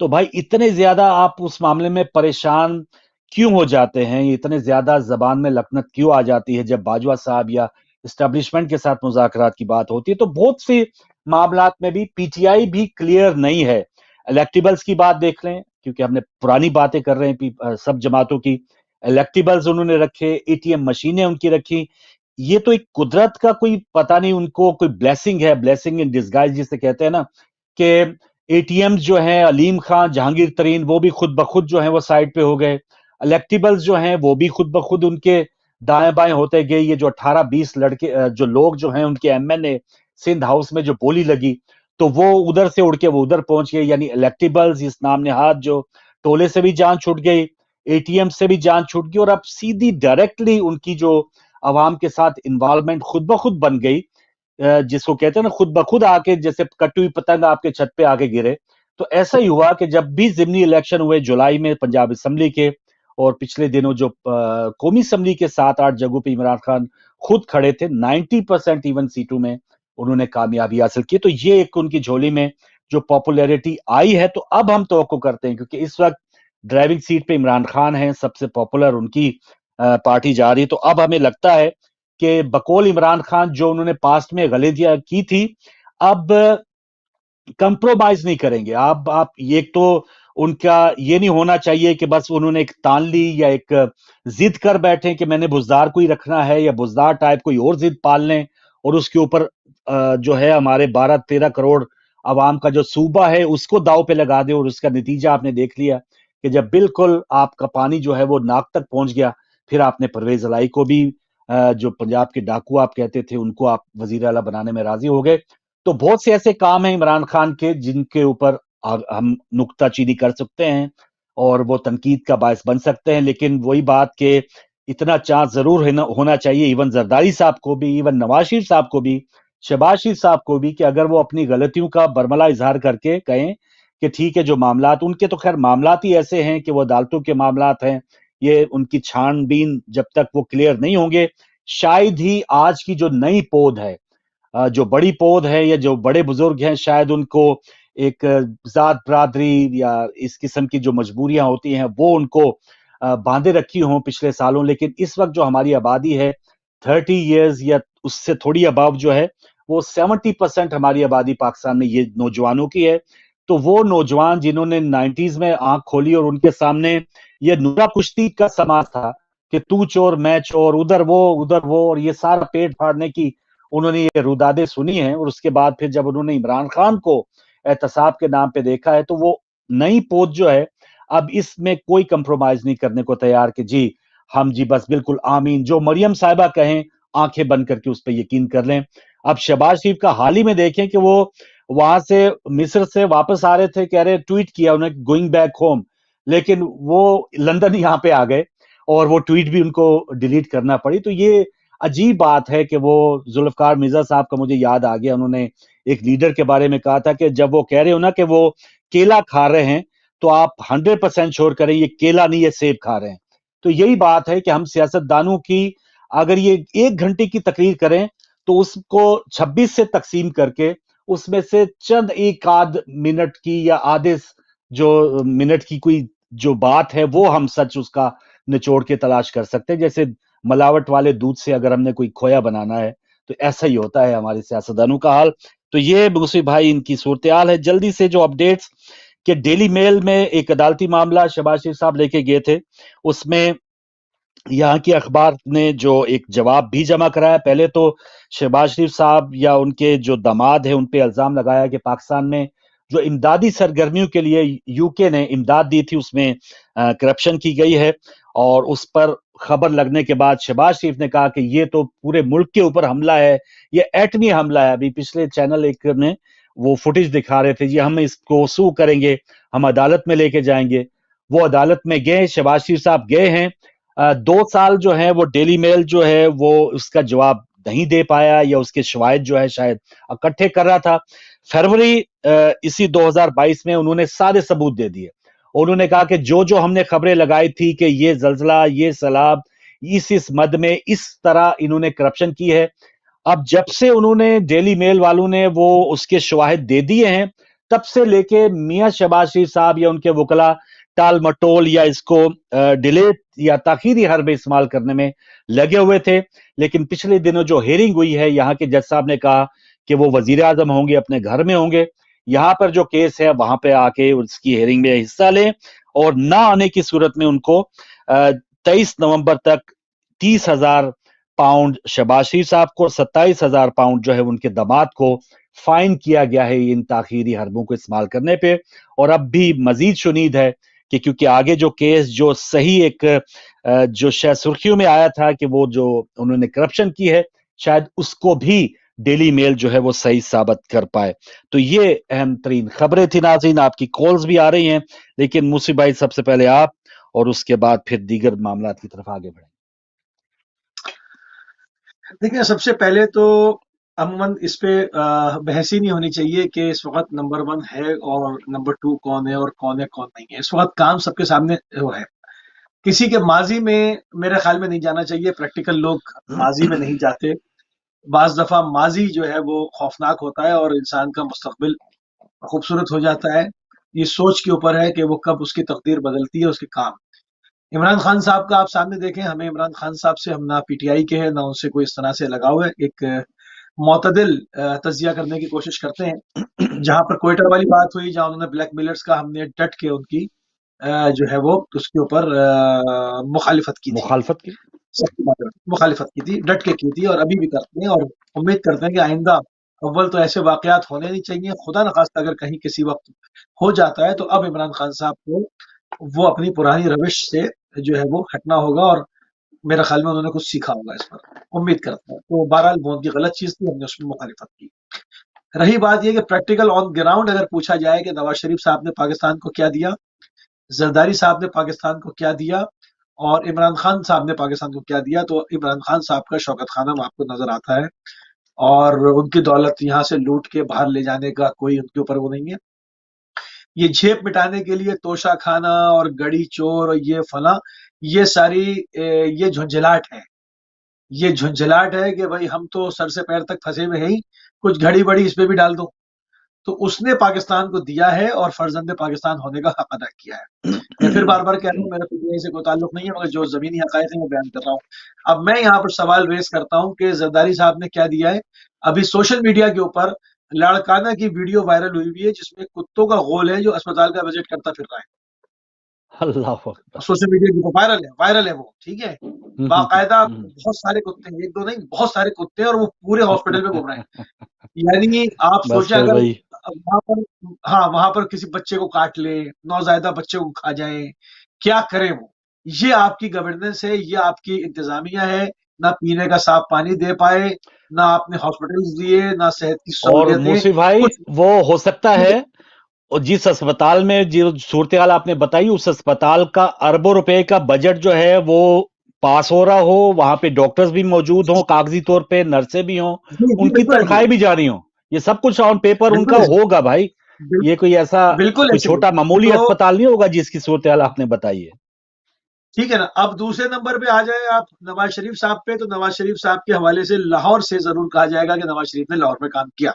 तो भाई इतने ज्यादा आप उस मामले में परेशान क्यों हो जाते हैं? इतने ज्यादा जबान में लकनत क्यों आ जाती है जब बाजवा साहब या इस्टेब्लिशमेंट के साथ मुज़ाकरात की बात होती है? तो बहुत सी मामलात में भी पीटीआई भी क्लियर नहीं है। इलेक्टिबल्स की बात देख लें, क्योंकि हमने पुरानी बातें कर रहे हैं सब जमातों की। इलेक्टिबल्स उन्होंने रखे, एटीएम मशीनें उनकी रखी। ये तो एक कुदरत का कोई पता नहीं, उनको कोई ब्लेसिंग है, ब्लेसिंग इन डिस्गाइज जिसे कहते हैं ना, कि एटीएम्स जो हैं, अलीम खान, जहांगीर तरीन, वो भी खुद ब खुद जो है वो साइड पे हो गए। इलेक्टिबल्स जो हैं वो भी खुद ब खुद उनके दाएं बाएं होते गए। ये जो 18-20 लड़के जो लोग जो हैं, उनके एमएनए सिंध हाउस में जो बोली लगी, तो वो उधर से उड़ के वो उधर पहुंच गए। यानी इलेक्टिबल्स इस नाम नेहाद जो टोले से भी जान छूट गई, एटीएम से भी जान छूट गई, और अब सीधी डायरेक्टली उनकी जो अवाम के साथ इन्वॉल्वमेंट खुद ब खुद बन गई, जिसको कहते हैं ना खुद ब खुद आके, जैसे कटी हुई पतंग आपके छत पे आके गिरे। तो ऐसा ही हुआ कि जब भी जिमनी इलेक्शन हुए जुलाई में पंजाब असेंबली के, और पिछले दिनों जो कौमी असेंबली के 7-8 जगहों पे इमरान खान खुद खड़े थे, 90% इवन सीटों में उन्होंने कामयाबी हासिल की। तो ये एक उनकी झोली में जो पॉपुलैरिटी आई है। तो अब हम तवक्को करते हैं, क्योंकि इस वक्त ड्राइविंग सीट पे इमरान खान है, सबसे पॉपुलर उनकी पार्टी जा रही है। तो अब हमें लगता है कि बकौल इमरान खान जो उन्होंने पास्ट में गलतियां की थी, अब कंप्रोमाइज नहीं करेंगे। आप ये तो उनका ये नहीं होना चाहिए कि बस उन्होंने एक तान ली या एक जिद कर बैठे कि मैंने बुजदार को ही रखना है, या बुजदार टाइप कोई और जिद पाल लें, और उसके ऊपर जो है हमारे 12-13 करोड़ आवाम का जो सूबा है उसको दाव पे लगा दे। और उसका नतीजा आपने देख लिया कि जब बिल्कुल आपका पानी जो है वो नाक तक पहुंच गया, फिर आपने परवेज इलाही को भी, जो पंजाब के डाकू आप कहते थे, उनको आप वजीर आला बनाने में राजी हो गए। तो बहुत से ऐसे काम हैं इमरान खान के जिनके ऊपर हम नुक्ताचीनी कर सकते हैं और वो तनकीद का बायस बन सकते हैं। लेकिन वही बात कि इतना चांस जरूर होना चाहिए इवन जरदारी साहब को भी, इवन नवाज शरीफ साहब को भी, शहबाज शरीफ साहब को भी, कि अगर वो अपनी गलतियों का बरमला इजहार करके कहें कि ठीक है, जो मामलात उनके, तो खैर मामलात ही ऐसे हैं कि वो अदालतों के मामलात हैं, ये उनकी छानबीन जब तक वो क्लियर नहीं होंगे, शायद ही आज की जो नई पौध है, जो बड़ी पौध है, या जो बड़े बुजुर्ग हैं, शायद उनको एक जात बरादरी या इस किस्म की जो मजबूरियां होती हैं वो उनको बांधे रखी हों पिछले सालों। लेकिन इस वक्त जो हमारी आबादी है 30 ईयर्स या उससे थोड़ी अबाव जो है, वो 70% हमारी आबादी पाकिस्तान में ये नौजवानों की है। तो वो नौजवान जिन्होंने 90s में आंख खोली और उनके सामने ये नूरा कुश्ती का समाज था कि तू चोर मैं चोर, उधर वो, और ये सारा पेट फाड़ने की उन्होंने ये रुदादे सुनी हैं, और उसके बाद फिर जब उन्होंने इमरान खान को एहतसाब के नाम पे देखा है, तो वो नई पोत जो है अब इसमें कोई कंप्रोमाइज नहीं करने को तैयार कि जी हम जी बस बिल्कुल आमीन, जो मरियम साहिबा कहें आंखें बंद करके उस पर यकीन कर लें। अब शहबाज शरीफ का हाल ही में देखें कि वो वहां से मिस्र से वापस आ रहे थे, कह रहे ट्वीट किया उन्हें गोइंग बैक होम, लेकिन वो लंदन यहाँ पे आ गए और वो ट्वीट भी उनको डिलीट करना पड़ी। तो ये अजीब बात है कि वो जुल्फकार मिर्जा साहब का मुझे याद आ गया, उन्होंने एक लीडर के बारे में कहा था कि जब वो कह रहे हो ना कि वो केला खा रहे हैं, तो आप 100% श्योर करें ये केला नहीं, ये सेब खा रहे हैं। तो यही बात है कि हम सियासतदानों की अगर ये 1 घंटे की तकरीर करें तो उसको 26 से तकसीम करके उसमें से चंद एक आध मिनट की या आधे जो मिनट की कोई जो बात है वो हम सच उसका निचोड़ के तलाश कर सकते हैं। जैसे मिलावट वाले दूध से अगर हमने कोई खोया बनाना है, तो ऐसा ही होता है हमारे सियासतदानों का हाल। तो ये मुसीब भाई इनकी सूरत हाल है। जल्दी से जो अपडेट्स कि डेली मेल में एक अदालती मामला शहबाज शरीफ साहब लेके गए थे, उसमें यहाँ की अखबार ने जो एक जवाब भी जमा कराया। पहले तो शहबाज शरीफ साहब या उनके जो दामाद है उन पे इल्जाम लगाया कि पाकिस्तान में जो इमदादी सरगर्मियों के लिए यूके ने इमदाद दी थी उसमें करप्शन की गई है, और उस पर खबर लगने के बाद शहबाज शरीफ ने कहा कि ये तो पूरे मुल्क के ऊपर हमला है, ये एटमी हमला है। अभी पिछले चैनल एक में वो फुटेज दिखा रहे थे, जी हम इसको सू करेंगे, हम अदालत में लेके जाएंगे। वो अदालत में गए, शहबाज शरीफ साहब गए हैं। 2 साल जो है वो डेली मेल जो है वो उसका जवाब नहीं दे पाया, या उसके शवाहिद जो है शायद इकट्ठे कर रहा था। फरवरी इसी 2022 में उन्होंने सारे सबूत दे दिए। उन्होंने कहा कि जो जो हमने खबरें लगाई थी कि ये जल्जला, ये सैलाब, इस मद में इस तरह इन्होंने करप्शन की है, अब जब से उन्होंने डेली मेल वालों ने वो उसके शवाहिद दे दिए हैं, तब से लेके मियां शहबाज शरीफ साहब या उनके वकला टाल मटोल या इसको डिलेट या ताखीरी हरबे इस्तेमाल करने में लगे हुए थे। लेकिन पिछले दिनों जो हेयरिंग हुई है, यहाँ के जज साहब ने कहा कि वो वजीर आजम होंगे, अपने घर में होंगे, यहाँ पर जो केस है वहां पे आके उसकी हेयरिंग में हिस्सा लें, और ना आने की सूरत में उनको 23 नवंबर तक 30,000 पाउंड शहबाज शरीफ साहब को, 27,000 पाउंड जो है उनके दामाद को फाइन किया गया है इन ताखीरी हरबों को इस्तेमाल करने पे। और अब भी मजीद शुनीद है कि क्योंकि आगे जो केस जो सही एक जो शायद सुर्खियों में आया था कि वो जो उन्होंने करप्शन की है, शायद उसको भी डेली मेल जो है वो सही साबित कर पाए। तो ये अहम तरीन खबरें थी नाज़रीन। आपकी कॉल्स भी आ रही हैं, लेकिन मुसी भाई सबसे पहले आप, और उसके बाद फिर दीगर मामला की तरफ आगे बढ़ें। देखिए, सबसे पहले तो अमूमन इस पे बहस ही नहीं होनी चाहिए कि इस वक्त नंबर 1 है और नंबर 2 कौन है और कौन नहीं है। इस वक्त काम सबके सामने वो है। किसी के माजी में मेरे ख्याल में नहीं जाना चाहिए। प्रैक्टिकल लोग माजी में नहीं जाते। बाज दफा माजी जो है वो खौफनाक होता है और इंसान का मुस्तकबिल खूबसूरत हो जाता है। ये सोच के ऊपर है कि वो कब उसकी तकदीर बदलती है, उसके काम। इमरान खान साहब का आप सामने देखें, हमें इमरान खान साहब से हम ना पीटीआई के हैं, ना उनसे कोई इस तरह से लगाव है। एक मोतदिल तजिया करने की कोशिश करते हैं। जहां पर कोयटा वाली बात हुई, जहां उन्होंने ब्लैक मिलर्स का, हमने डट के उनकी जो है वो उसके ऊपर मुखालिफत की थी। मुखालिफत की थी, डट के की थी, और अभी भी करते हैं। और उम्मीद करते हैं कि आइंदा अव्वल तो ऐसे वाकयात होने नहीं चाहिए। खुदा न खास्ता अगर कहीं किसी वक्त हो जाता है तो अब इमरान खान साहब को वो अपनी पुरानी रविश से जो है वो हटना होगा, और मेरा ख्याल में उन्होंने कुछ सीखा होगा इस पर, उम्मीद करता है। तो बहरहाल बहुत की गलत चीज थी, हमने उसमें मुखालिफत की। रही बात यह कि प्रैक्टिकल ऑन ग्राउंड अगर पूछा जाए कि नवाज शरीफ साहब ने पाकिस्तान को क्या दिया, जरदारी साहब ने पाकिस्तान को क्या दिया, और इमरान खान साहब ने पाकिस्तान को क्या दिया, तो इमरान खान साहब का शौकत खाना आपको नजर आता है, और उनकी दौलत यहाँ से लूट के बाहर ले जाने का कोई उनके ऊपर वो नहीं है। ये झेप मिटाने के लिए तोशा खाना और गड़ी चोर और ये फला, ये सारी ये झुंझलाहट है। ये झुंझलाहट है कि भाई हम तो सर से पैर तक फंसे हुए हैं ही, कुछ घड़ी बड़ी इस पे भी डाल दो। तो उसने पाकिस्तान को दिया है और फर्जंद पाकिस्तान होने का हक अदा किया है। मैं फिर बार बार कह रहा हूँ, मेरा पीटीआई से कोई ताल्लुक नहीं है, मगर जो जमीनी हकायक है मैं बयान कर रहा हूँ। अब मैं यहाँ पर सवाल रेस करता हूँ कि जरदारी साहब ने क्या दिया है। अभी सोशल मीडिया के ऊपर लाड़काना की वीडियो वायरल हुई हुई है, जिसमें कुत्तों का गोल है जो अस्पताल का विजिट करता फिर रहा है। अल्लाह अकबर। सोशल मीडिया के ऊपर वायरल है वो, ठीक है। बाकायदा बहुत सारे कुत्ते हैं, एक दो नहीं, बहुत सारे कुत्ते हैं, और वो पूरे हॉस्पिटल में घूम रहे हैं। यानी आप बस सोचे फिर अगर वही वहां पर, हाँ, वहां पर किसी बच्चे को काट ले, नौजायदा बच्चे को खा जाए, क्या करें वो। ये आपकी गवर्नेंस है, ये आपकी इंतजामिया है, نہ پینے کا صاف پانی دے پائے، نہ آپ نے ہاسپٹلز دیے، نہ صحت کی اور سہولیتیں، موسی بھائی کچھ وہ ہو سکتا ٹھیک ہے، ہے۔ اور جس اسپتال میں جو صورتحال آپ نے بتائی، اس اسپتال کا اربوں روپے کا بجٹ جو ہے وہ پاس ہو رہا ہو، وہاں پہ ڈاکٹرز بھی موجود ہوں کاغذی طور پہ، نرسیں بھی ہوں، جی ان جی کی بالکل ایسے تنخواہیں بھی جاری ہوں، یہ سب کچھ آن پیپر ان بالکل کا ایسے ہوگا بھائی، یہ کوئی ایسا بالکل کوئی ایسے چھوٹا معمولی تو اسپتال نہیں ہوگا جس کی صورتحال آپ نے بتائی ہے۔ ٹھیک ہے نا۔ اب دوسرے نمبر پہ آ جائے آپ نواز شریف صاحب پہ، تو نواز شریف صاحب کے حوالے سے لاہور سے ضرور کہا جائے گا کہ نواز شریف نے لاہور میں کام کیا،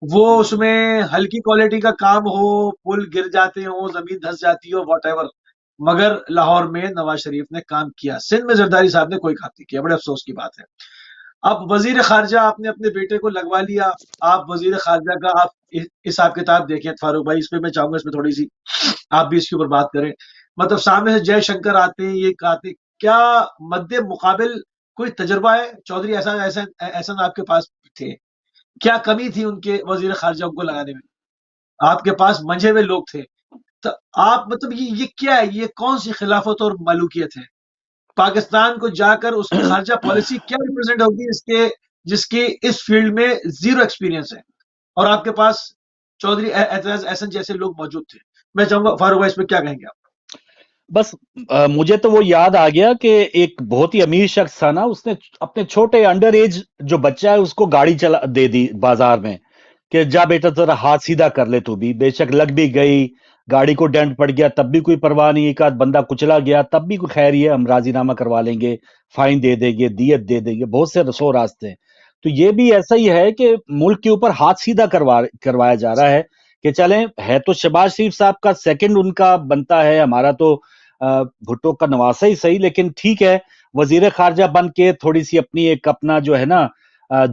وہ اس میں ہلکی کوالٹی کا کام ہو، پل گر جاتے ہوں، زمین دھس جاتی ہو، واٹ ایور، مگر لاہور میں نواز شریف نے کام کیا۔ سندھ میں زرداری صاحب نے کوئی کام نہیں کیا، بڑے افسوس کی بات ہے۔ اب وزیر خارجہ آپ نے اپنے بیٹے کو لگوا لیا، آپ وزیر خارجہ کا آپ حساب کتاب دیکھیں فاروق بھائی، اس پہ میں چاہوں گا اس میں تھوڑی سی آپ بھی اس کے اوپر بات کریں۔ مطلب سامنے سے جے شنکر آتے ہیں، یہ کہتے ہیں، کیا مد مقابل کوئی تجربہ ہے؟ چودھری احسن آپ کے پاس تھے، کیا کمی تھی ان کے وزیر خارجہ کو لگانے میں؟ آپ کے پاس منجھے ہوئے لوگ تھے، تو آپ مطلب یہ کیا ہے؟ یہ کون سی خلافت اور ملوکیت ہے؟ پاکستان کو جا کر اس کی خارجہ پالیسی کیا ریپرزینٹ ہوگی جس کے اس فیلڈ میں زیرو ایکسپیرینس ہے، اور آپ کے پاس چودھری اعتراض احسن جیسے لوگ موجود تھے؟ میں چاہوں گا فاروق بھائی اس پہ کیا کہیں گے آپ؟ بس مجھے تو وہ یاد آ گیا کہ ایک بہت ہی امیر شخص تھا نا، اس نے اپنے چھوٹے انڈر ایج جو بچہ ہے اس کو گاڑی چلا دے دی بازار میں، کہ جا بیٹا ذرا ہاتھ سیدھا کر لے، تو بھی بے شک لگ بھی گئی، گاڑی کو ڈینٹ پڑ گیا تب بھی کوئی پرواہ نہیں، ایک آدھ بندہ کچلا گیا تب بھی کوئی خیر ہے، ہم راضی نامہ کروا لیں گے، فائن دے دیں گے، دیت دے دیں گے، بہت سے رسو راستے ہیں۔ تو یہ بھی ایسا ہی ہے کہ ملک کے اوپر ہاتھ سیدھا کروایا جا رہا ہے، کہ چلیں ہے تو شہباز شریف صاحب کا سیکنڈ ان کا بنتا ہے، ہمارا تو بھٹو کا نواسا ہی صحیح، لیکن ٹھیک ہے، وزیر خارجہ بن کے تھوڑی سی اپنی ایک اپنا جو ہے نا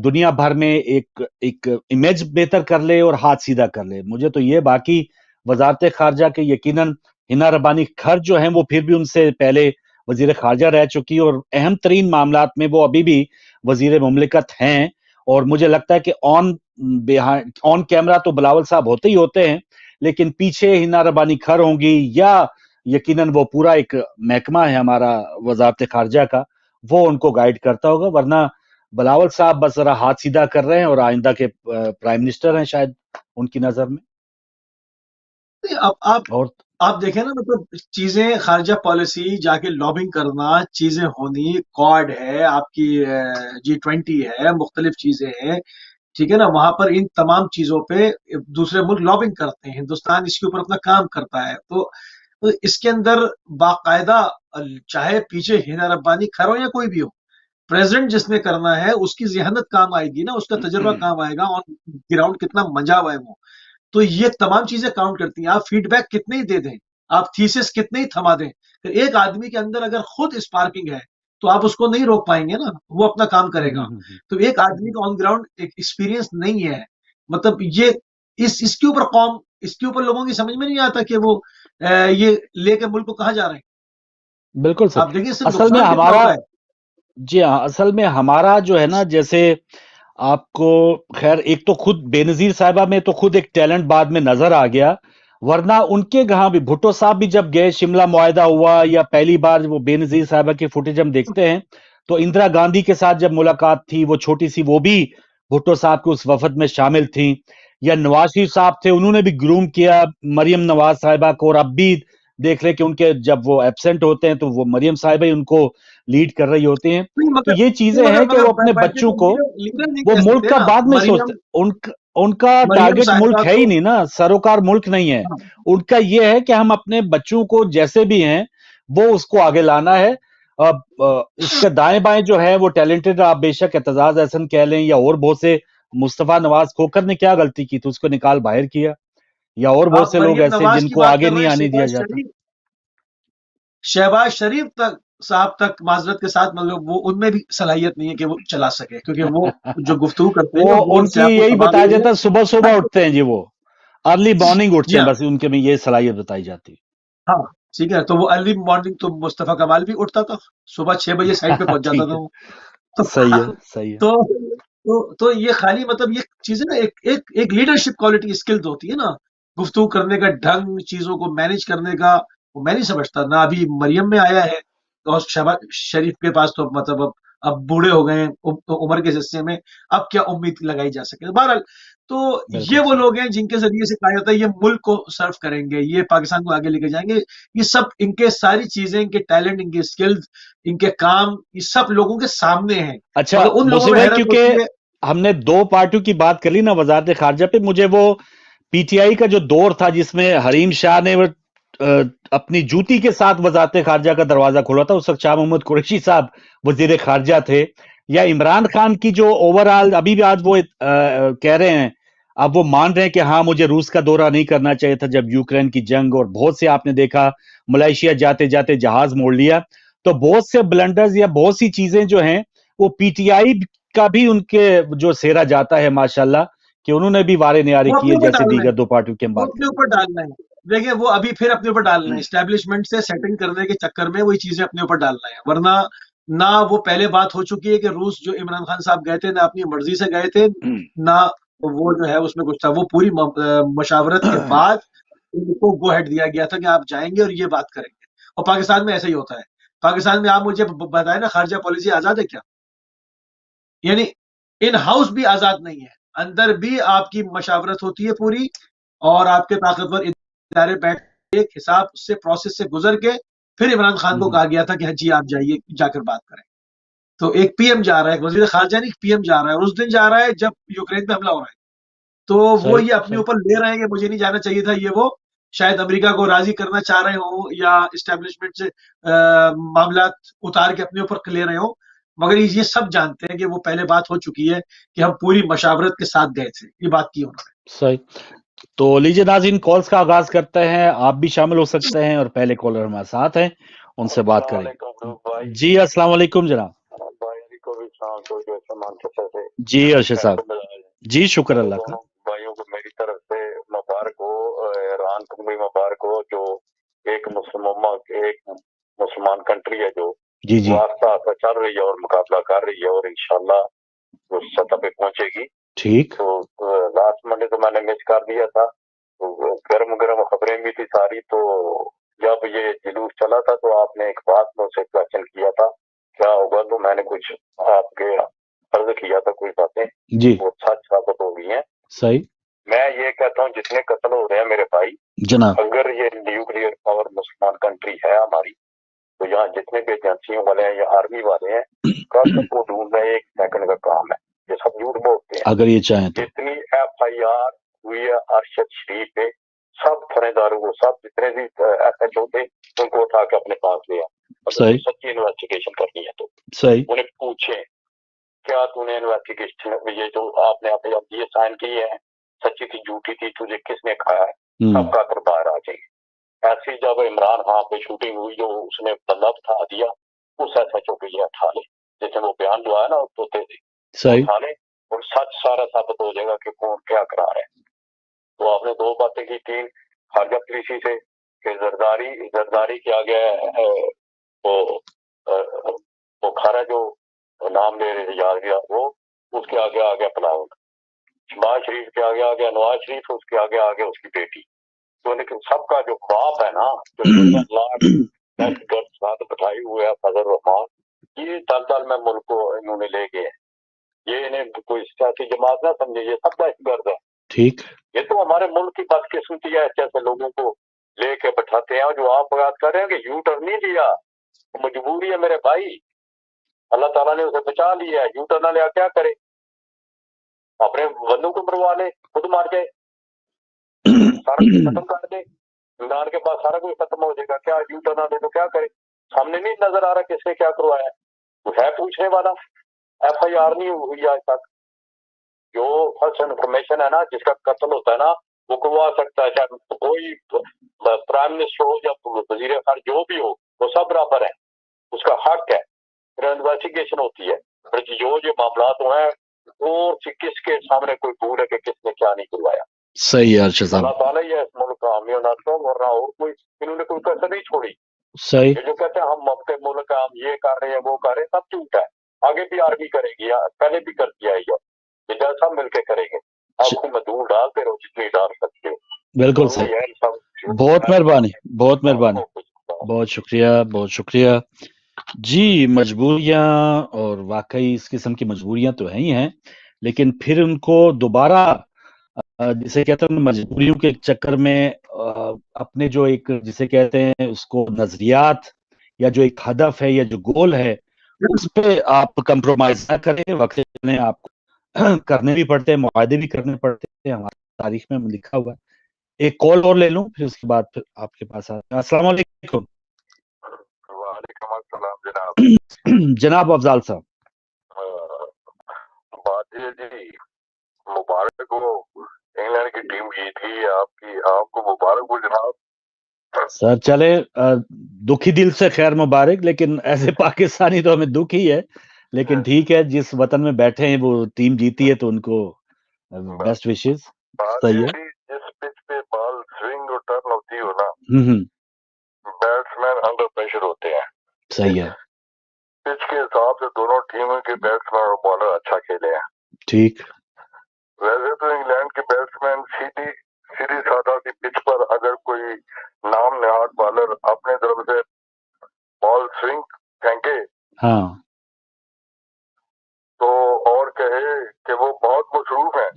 دنیا بھر میں ایک امیج بہتر کر لے اور ہاتھ سیدھا کر لے۔ مجھے تو یہ باقی وزارت خارجہ کے یقیناً ہنا ربانی خر جو ہیں وہ پھر بھی ان سے پہلے وزیر خارجہ رہ چکی، اور اہم ترین معاملات میں وہ ابھی بھی وزیر مملکت ہیں، اور مجھے لگتا ہے کہ آن کیمرہ تو بلاول صاحب ہوتے ہی ہوتے ہیں، لیکن پیچھے ہنا ربانی خر ہوں گی، یا یقیناً وہ پورا ایک محکمہ ہے ہمارا وزارت خارجہ کا، وہ ان کو گائیڈ کرتا ہوگا، ورنہ بلاول صاحب بس ذرا ہاتھ سیدھا کر رہے ہیں، اور آئندہ کے پرائم منسٹر ہیں شاید ان کی نظر میں۔ اب اور آپ دیکھیں نا، مطلب چیزیں خارجہ پالیسی جا کے لابنگ کرنا، چیزیں ہونی، کوڈ ہے آپ کی، G20 ہے، مختلف چیزیں ہیں، ٹھیک ہے نا، وہاں پر ان تمام چیزوں پہ دوسرے ملک لابنگ کرتے ہیں، ہندوستان اس کے اوپر اپنا کام کرتا ہے، تو اس کے اندر باقاعدہ، چاہے پیچھے ہنا ربانی کھڑا ہو یا کوئی بھی ہو، پریزنٹ جس نے کرنا ہے اس کی ذہنت کام آئے گی نا، اس کا تجربہ کام آئے گا، اور گراؤنڈ کتنا منجا ہوا ہے وہ، تو یہ تمام چیزیں کاؤنٹ کرتی ہیں۔ آپ فیڈ بیک کتنے ہی دے دیں، آپ تھیسس کتنے ہی تھما دیں، پھر ایک آدمی کے اندر اگر خود اسپارکنگ ہے تو آپ اس کو نہیں روک پائیں گے نا، وہ اپنا کام کرے گا۔ تو ایک آدمی کا آن گراؤنڈ ایک ایکسپیرینس نہیں ہے، مطلب یہ اس کے اوپر قوم، اس کے اوپر لوگوں کی سمجھ میں نہیں آتا کہ وہ یہ لے کے ملک کو کہاں جا رہے ہیں۔ بالکل آپ دیکھیں صحیح، اس سے اصل میں نقصان کتنا ہمارا، ہوتا ہے۔ جی ہاں، اصل میں ہمارا جو ہے نا، جیسے آپ کو خیر ایک تو خود بے نظیر صاحبہ میں تو خود ایک ٹیلنٹ بعد میں نظر آ گیا، ورنہ ان کے گہاں بھی بھٹو صاحب بھی جب گئے، شملہ معاہدہ ہوا، یا پہلی بار وہ بے نظیر صاحبہ کی فوٹیج ہم دیکھتے ہیں، تو اندرا گاندھی کے ساتھ جب ملاقات تھی وہ چھوٹی سی، وہ بھی بھٹو صاحب کے اس وفد میں شامل تھیں، یا نواز شریف صاحب تھے، انہوں نے بھی گروم کیا مریم نواز صاحبہ کو، اور اب بھی دیکھ لیں کہ ان کے جب وہ ایبسنٹ ہوتے ہیں تو وہ مریم صاحبہ ہی ان کو لیڈ کر رہی ہوتی ہیں۔ نہیں، تو مگر یہ چیزیں ہیں کہ مگر وہ اپنے بیٹھے بچوں تو کو، لیڈر نہیں وہ کہہ ملک سکتے کا نا، بعد میں سوچتے، ان کا مریم ٹارگٹ صاحبہ ملک ہے ہی کو، نہیں نا، سروکار ملک نہیں ہے، ان کا یہ ہے کہ ہم اپنے بچوں کو جیسے بھی ہیں وہ اس کو آگے لانا ہے۔ اب اس کے دائیں بائیں جو ہے وہ ٹیلنٹڈ، آپ بے شک اعتزاز احسن کہہ لیں یا اور بہت سے، مصطفیٰ نواز کھوکھر نے کیا غلطی کی تو اس کو نکال باہر کیا، یا اور بہت آپ سے لوگ مریم ایسے نواز جن کی کو بات آگے کر رہے نہیں ہیں، آنے دیا جاتا۔ شہباز شریف تک صاحب تک معذرت کے ساتھ، مطلب وہ ان میں بھی صلاحیت نہیں ہے کہ وہ چلا سکے، کیونکہ وہ جو گفتگو کرتے ہیں وہ وہ ان بول سے کی آپ کو یہی تباہ بتایا ہوئے جاتا ہے، صبح صبح اٹھتے ہیں جی، وہ ارلی مارننگ اٹھتے جی ہیں، ہاں، بس ان کے میں یہ صلاحیت بتائی جاتی ہاں ٹھیک ہے، تو وہ ارلی مارننگ تو مصطفیٰ کمال بھی اٹھتا تھا، صبح 6 بجے سائٹ پہ ہے۔ پہنچ جاتا ٹھیک تھا ہے، وہ، تو صحیح ہے، صحیح ہے۔ تو تو یہ خالی مطلب یہ چیزیں نا، ایک لیڈرشپ کوالٹی اسکل ہوتی ہے نا، گفتگو کرنے کا ڈھنگ، چیزوں کو مینج کرنے کا، وہ میں نہیں سمجھتا، نہ ابھی مریم میں آیا ہے، और शहबाज शरीफ के पास तो मतलब अब बूढ़े हो गए हैं उम्र के हिस्से में, अब क्या उम्मीद लगाई जा सके। बहरहाल तो ये वो लोग हैं जिनके जरिए से कहा जाता है ये मुल्क को सर्व करेंगे, ये पाकिस्तान को आगे लेके जाएंगे। ये सब इनके सारी चीजें, इनके टैलेंट, इनके स्किल्स, इनके काम, ये सब लोगों के सामने हैं। अच्छा मगर उन लोगों में हैरत क्योंकि होती है। हमने दो पार्टियों की बात कर ली ना वजारत खारजा पे, मुझे वो पीटीआई का जो दौर था जिसमें हरीम शाह ने अपनी जूती के साथ वजारत खारजा का दरवाजा खोला था, उस वक्त शाह मोहम्मद कुरैशी साहब वजीर खारजा थे, या इमरान खान की जो ओवरऑल अभी भी आज वो कह रहे हैं, अब वो मान रहे हैं कि हाँ मुझे रूस का दौरा नहीं करना चाहिए था जब यूक्रेन की जंग, और बहुत से आपने देखा मलेशिया जाते जाते जहाज मोड़ लिया। तो बहुत से ब्लंडर्स या बहुत सी चीजें जो हैं वो पीटीआई का भी उनके जो सेरा जाता है माशाल्लाह कि उन्होंने भी वारे न्यारे किए जैसे दीगर दो पार्टियों के हम बात अपने ऊपर डालना है। देखिए वो अभी फिर अपने ऊपर डालना है, एस्टेब्लिशमेंट से सेटिंग करने के चक्कर में वही चीजें अपने ऊपर डालना है। वरना ना वो पहले बात हो चुकी है कि रूस जो इमरान खान साहब गए थे ना अपनी मर्जी से गए थे, ना वो जो है उसमें कुछ था। वो पूरी मशावरत के बाद उनको गो हेड दिया गया था कि आप जाएंगे और ये बात करेंगे। और पाकिस्तान में ऐसा ही होता है। पाकिस्तान में आप मुझे बताएं ना, खारजा पॉलिसी आजाद है क्या? यानी इन हाउस भी आजाद नहीं है, अंदर भी आपकी मशावरत होती है पूरी, और आपके ताकतवर इदारे बैठ एक हिसाब से प्रोसेस से गुजर के फिर इमरान खान को कहा गया था कि हाँ जी आप जाइए, जाकर बात करें। तो एक पीएम जा रहा है, वजीर खारजा नहीं, पीएम जा रहा है, और उस दिन जा रहा है जब यूक्रेन पे हमला हो रहा है। तो वो ये अपने ऊपर ले रहे हैं कि मुझे नहीं जाना चाहिए था, ये वो शायद अमेरिका को राजी करना चाह रहे हो या इस्टेब्लिशमेंट से मामला उतार के अपने ऊपर ले रहे हो। मगर ये सब जानते हैं कि वो पहले बात हो चुकी है कि हम पूरी मशावरत के साथ गए थे, ये बात की उन्होंने। सही। तो लीजिए नाज़रीन, कॉल्स का आगाज करते हैं, आप भी शामिल हो सकते हैं, और पहले कॉलर हमारे साथ हैं, उनसे बात करें। जी अस्सलाम वालेकुम जनाब। जी अर्शद साहब, जी शुक्र अल्लाह का। भाइयों को मेरी तरफ से मुबारक हो, ईरान को भी मुबारक हो, जो एक मुसलमान कंट्री है जो जी जी वास्ता चल रही है और मुकाबला कर रही है, और इंशाल्लाह उस सतह पे पहुंचेगी। ठीक। तो लास्ट मंडे तो मैंने मिस कर दिया था, तो गर्म गर्म खबरें भी थी सारी। तो जब ये जुलूस चला था तो आपने एक बात मुझसे क्वेश्चन किया था क्या होगा, तो मैंने कुछ आपके अर्ज किया था कुछ बातें, जी वो सच साबित हो गई हैं। सही। मैं ये कहता हूँ जितने कत्ल हो रहे हैं मेरे भाई जनाब, अगर ये न्यूक्लियर पावर मुसलमान कंट्री है हमारी, तो यहाँ जितने भी एजेंसियों वाले हैं या आर्मी वाले हैं, कत्ल को ढूंढना एक सेकंड का काम है। ये सब झूठ बोलते हैं। अगर ये चाहें तो जितनी FIR हुई है अरशद शरीफ पे, सब थानेदारों को, सब जितने भी SHO थे उनको उठा के अपने पास लिया। अगर सच्ची इन्वेस्टिगेशन करनी है तो सही उन्हें पूछे क्या तूने इन्वेस्टिगेशन, ये जो आपने ये साइन की है सच्ची थी झूठी थी, तुझे किसने खाया है, सबका कर बाहर आ जाएगी। ऐसी जब इमरान खान पे शूटिंग हुई जो उसने बंदा उठा दिया, उस SHO के लिए उठा ले, जैसे वो बयान जो आया ना तो सही उठा ले, और सच सारा साबित हो जाएगा कि कौन क्या करा रहा है। तो आपने दो बातें की, तीन खारजा पॉलिसी से कि जरदारी क्या गया वो खारा जो नाम ले रहे याद गया, वो उसके आगे आ गया प्लाउड, शहबाज शरीफ के आगे आ गया नवाज शरीफ, उसके आगे आ गया उसकी बेटी। तो लेकिन सबका जो बाप है ना, जो साथ बैठाए हुए है फजल रहमान, ये दल में मुल्क को इन्होंने ले गए। ये इन्हें कोई सियासी जमात ना समझे, ये सब दहशतगर्द है। ठीक। ये तो हमारे मुल्क की बदकिस्मती है, ऐसे लोगों को लेके बैठाते हैं। जो आप बात कर रहे हैं कि यू टर्न नहीं लिया, मजबूरी है मेरे भाई, अल्लाह ताला ने उसे बचा लिया है। यू टर्न लिया क्या करे, अपने बंदों को मरवा ले, खुद मार जाए, सारा कुछ खत्म कर दे। इमरान के पास सारा कुछ खत्म हो जाएगा, क्या यू टर्न ले तो क्या करे? सामने नहीं नजर आ रहा किसने क्या करवाया, वो है पूछने वाला। FIR नहीं हुई आज तक। जो फर्स्ट इन्फॉर्मेशन है ना, जिसका कत्ल होता है ना, वो करवा सकता है, चाहे कोई प्राइम मिनिस्टर हो या वजीर खारजा जो भी हो, वो सब बराबर है, उसका हक है। फिर इन्वेस्टिगेशन होती है, फिर जो ये मामला तो है वो किसके सामने कोई भूल है कि किसने क्या नहीं करवाया। सही है अर्शद साहब, अल्लाह ताला ही है इस मुल्क का हामी और नासर, वरना और कोई इन्होंने कोई कसर नहीं छोड़ी। सही। ये जो कहते हैं हम अपने मुल्क का हम ये कर रहे हैं वो कर रहे हैं, सब झूठ है। आगे भी आर्मी करेगी, पहले भी करती आई है, ये सब मिलकर करेंगे। आपको में धूल डालते रहो जितनी डाल सकते हो। बिल्कुल सही। बहुत मेहरबानी, बहुत मेहरबानी, बहुत शुक्रिया, बहुत शुक्रिया। जी, मजबूरियाँ और वाक़ई इस किस्म की मजबूरियाँ तो हैं ही हैं, लेकिन फिर उनको दोबारा जिसे कहते हैं ना मजबूरियों के चक्कर में अपने जो एक जिसे कहते हैं उसको नज़रियात या जो एक हदफ है या जो गोल है, उस पे आप कंप्रोमाइज़ ना करें, वक़्त में आपको करने भी पड़ते हैं, मुआहदे भी करने पड़ते हैं, हमारी तारीख में लिखा हुआ है। एक कॉल और ले लूँ, फिर उसके बाद फिर आपके पास अस्सलाम वालेकुम। वालेकुम अस्सलाम जनाब। जनाब अफ़ज़ाल साहब। बाजी जी, मुबारक हो, इंग्लैंड की टीम जीत गई आपकी, आपको मुबारक हो जनाब। सर चले दुखी दिल से खैर मुबारक, लेकिन ऐसे पाकिस्तानी तो हमें दुख ही है, लेकिन ठीक है जिस वतन में बैठे हैं वो टीम जीती है तो उनको बेस्ट विशेस। सही है। जिस पिच पे बॉल स्विंग और टर्न होती हो ना, बैट्समैन अंडर प्रेशर होते हैं। सही है। पिच के हिसाब से दोनों टीमों के बैट्समैन और बॉलर अच्छा खेले हैं। ठीक। वैसे तो इंग्लैंड के बैट्समैन सीधी साधा सी पिच पर अगर कोई नाम नहाद बॉलर अपने तरफ से बॉल स्विंग फेंके, हाँ, तो और कहे कि वो बहुत मसरूफ है,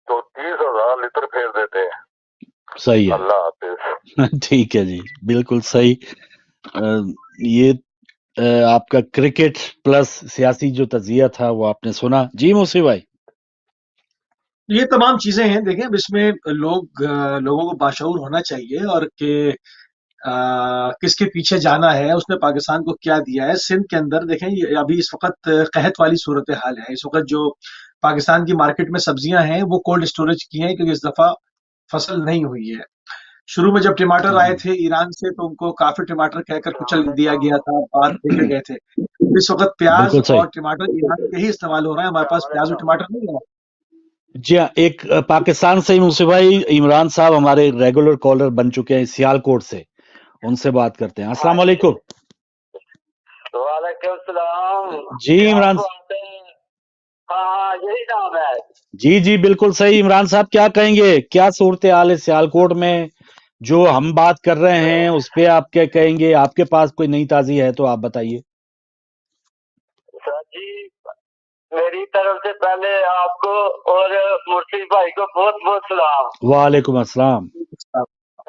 तो 30,000 लीटर फेर देते हैं। सही है। अल्लाह हाफिज। ठीक है जी, बिल्कुल सही। ये आपका क्रिकेट प्लस सियासी जो तजिया था वो आपने सुना। जी मौसी भाई। ये तमाम चीजें हैं, देखें अब इसमें लोगों को बाशऊर होना चाहिए और कि किसके पीछे जाना है, उसने पाकिस्तान को क्या दिया है। सिंध के अंदर देखें ये अभी इस वक्त कहत वाली सूरत हाल है। इस वक्त जो पाकिस्तान की मार्केट में सब्जियां हैं वो कोल्ड स्टोरेज की हैं, क्योंकि इस दफा फसल नहीं हुई है। शुरू में जब टमाटर आए थे ईरान से तो उनको काफी टमाटर कहकर कुचल दिया गया था, बाहर फेंके गए थे। इस वक्त प्याज बिल्कुल सही। और टमाटर ईरान के ही इस्तेमाल हो रहा है, हमारे पास प्याज और टमाटर नहीं है। जी हाँ, एक पाकिस्तान से ही मुझसे भाई इमरान साहब हमारे रेगुलर कॉलर बन चुके हैं सियालकोट से, उनसे बात करते हैं। अस्सलाम वालेकुम। वालेकुम सलाम। जी इमरान। हाँ यही नाम है। जी जी बिल्कुल सही। इमरान साहब क्या कहेंगे, क्या सूरत हाल है सियालकोट में? जो हम बात कर रहे हैं उस पे आप क्या कहेंगे? आपके पास कोई नई ताज़ी है तो आप बताइए। सर जी, मेरी तरफ से पहले आपको और मुर्शी भाई को बहुत बहुत सलाम। वालेकुम अस्सलाम।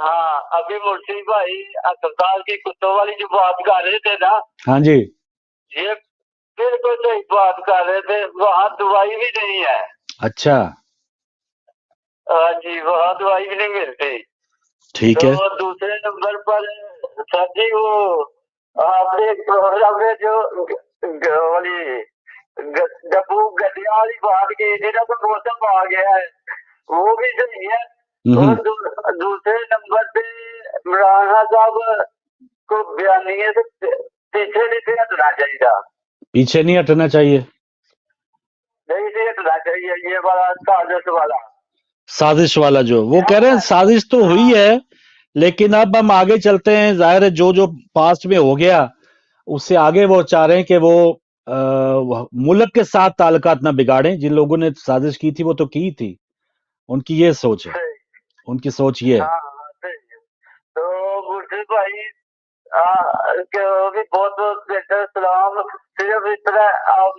हाँ, अभी मुर्शी भाई अस्पताल की कुत्तों वाली जो बात कर रहे थे ना, हाँ जी। ये बिल्कुल सही बात कर रहे थे। वहाँ दवाई भी नहीं है। अच्छा। हाँ जी, वहाँ दवाई भी नहीं मिलती। ठीक है। तो दूसरे नंबर पर सर जी वो आपने प्रोग्राम में जो वाली डब्बू गड्डिया वाली बात की थी ना, तो मौसम आ गया है, वो भी सही है। और दूसरे नंबर पे इमरान साहब को बयानिए से पीछे नहीं हटना चाहिए। पीछे नहीं हटना चाहिए। नहीं हटना चाहिए, ये वाला साजिश वाला। साजिश वाला जो वो कह रहे हैं साजिश तो हुई है, लेकिन अब हम आगे चलते हैं। जाहिर है जो जो पास्ट में हो गया उससे आगे वो चाह रहे हैं कि वो मुल्क के साथ ताल्लुकात ना बिगाड़ें। जिन लोगों ने साजिश की थी वो तो की थी, उनकी ये सोच है, उनकी सोच ये है। तो मुर्शिद भाई को भी बहुत बहुत बेहतर सलाम। सिर्फ इतना आप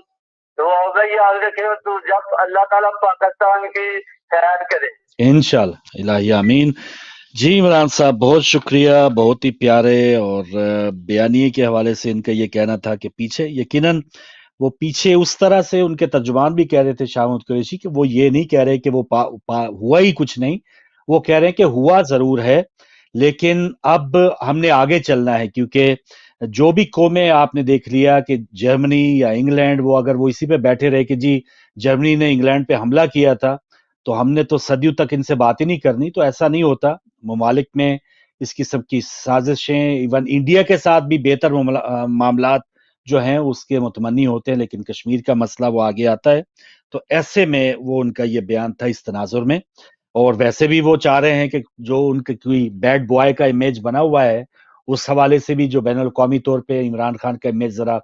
दुआओं में याद रखे तो जब अल्लाह ताला पाकिस्तान की खैर करे इंशाल्लाह, इलाही आमीन। जी इमरान साहब बहुत शुक्रिया, बहुत ही प्यारे। और बयानिए के हवाले से इनका ये कहना था कि पीछे यकीनन वो पीछे उस तरह से उनके तर्जुमान भी कह रहे थे शाह महमूद कुरैशी कि वो ये नहीं कह रहे कि वो हुआ ही कुछ नहीं। वो कह रहे हैं कि हुआ जरूर है, लेकिन अब हमने आगे चलना है, क्योंकि जो भी कौमें आपने देख लिया कि जर्मनी या इंग्लैंड, वो अगर वो इसी पे बैठे रहे कि जी जर्मनी ने इंग्लैंड पे हमला किया था तो हमने तो सदियों तक इनसे बात ही नहीं करनी, तो ऐसा नहीं होता। ममालिक में इस किस्म की साजिशें, इवन इंडिया के साथ भी बेहतर मामलात जो हैं उसके मुतमन्नी होते हैं, लेकिन कश्मीर का मसला वो आगे आता है। तो ऐसे में वो उनका ये बयान था इस तनाजुर में। और वैसे भी वो चाह रहे हैं कि जो उनके कोई बैड बॉय का इमेज बना हुआ है उस हवाले से भी जो बैनुल अक़वामी तौर पे इमरान खान का इमेज जरा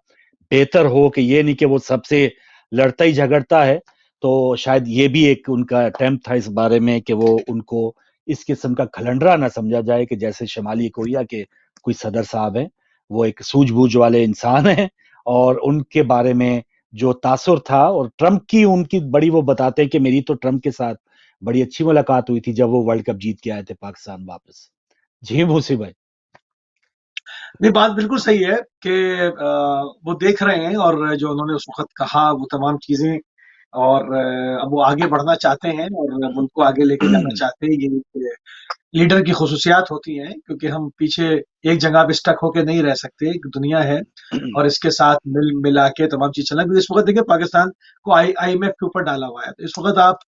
बेहतर हो, कि ये नहीं कि वो सबसे लड़ता ही झगड़ता है। तो शायद ये भी एक उनका अटेम्प्ट था इस बारे में कि वो उनको इस किस्म का खलंडरा ना समझा जाए कि जैसे शमाली कोरिया के कोई सदर साहब हैं। वो एक सूझबूझ वाले इंसान हैं और उनके बारे में जो तासुर था, और ट्रंप की उनकी बड़ी, वो बताते हैं कि मेरी तो ट्रंप के साथ बड़ी अच्छी मुलाकात हुई थी जब वो वर्ल्ड कप जीत के आए थे पाकिस्तान वापस। जी मूसी भाई। नहीं, बात बिल्कुल सही है कि वो देख रहे हैं और जो उन्होंने उस वक्त कहा वो तमाम चीजें, और अब वो आगे बढ़ना चाहते हैं और मुल्क को आगे लेके जाना चाहते हैं। ये लीडर की खुसूसियात होती हैं, क्योंकि हम पीछे एक जगह पे स्टक होके नहीं रह सकते। एक दुनिया है और इसके साथ मिल मिला के तमाम चीज चलना। इस वक्त देखिए पाकिस्तान को IMF के ऊपर डाला हुआ है, तो इस वक्त आप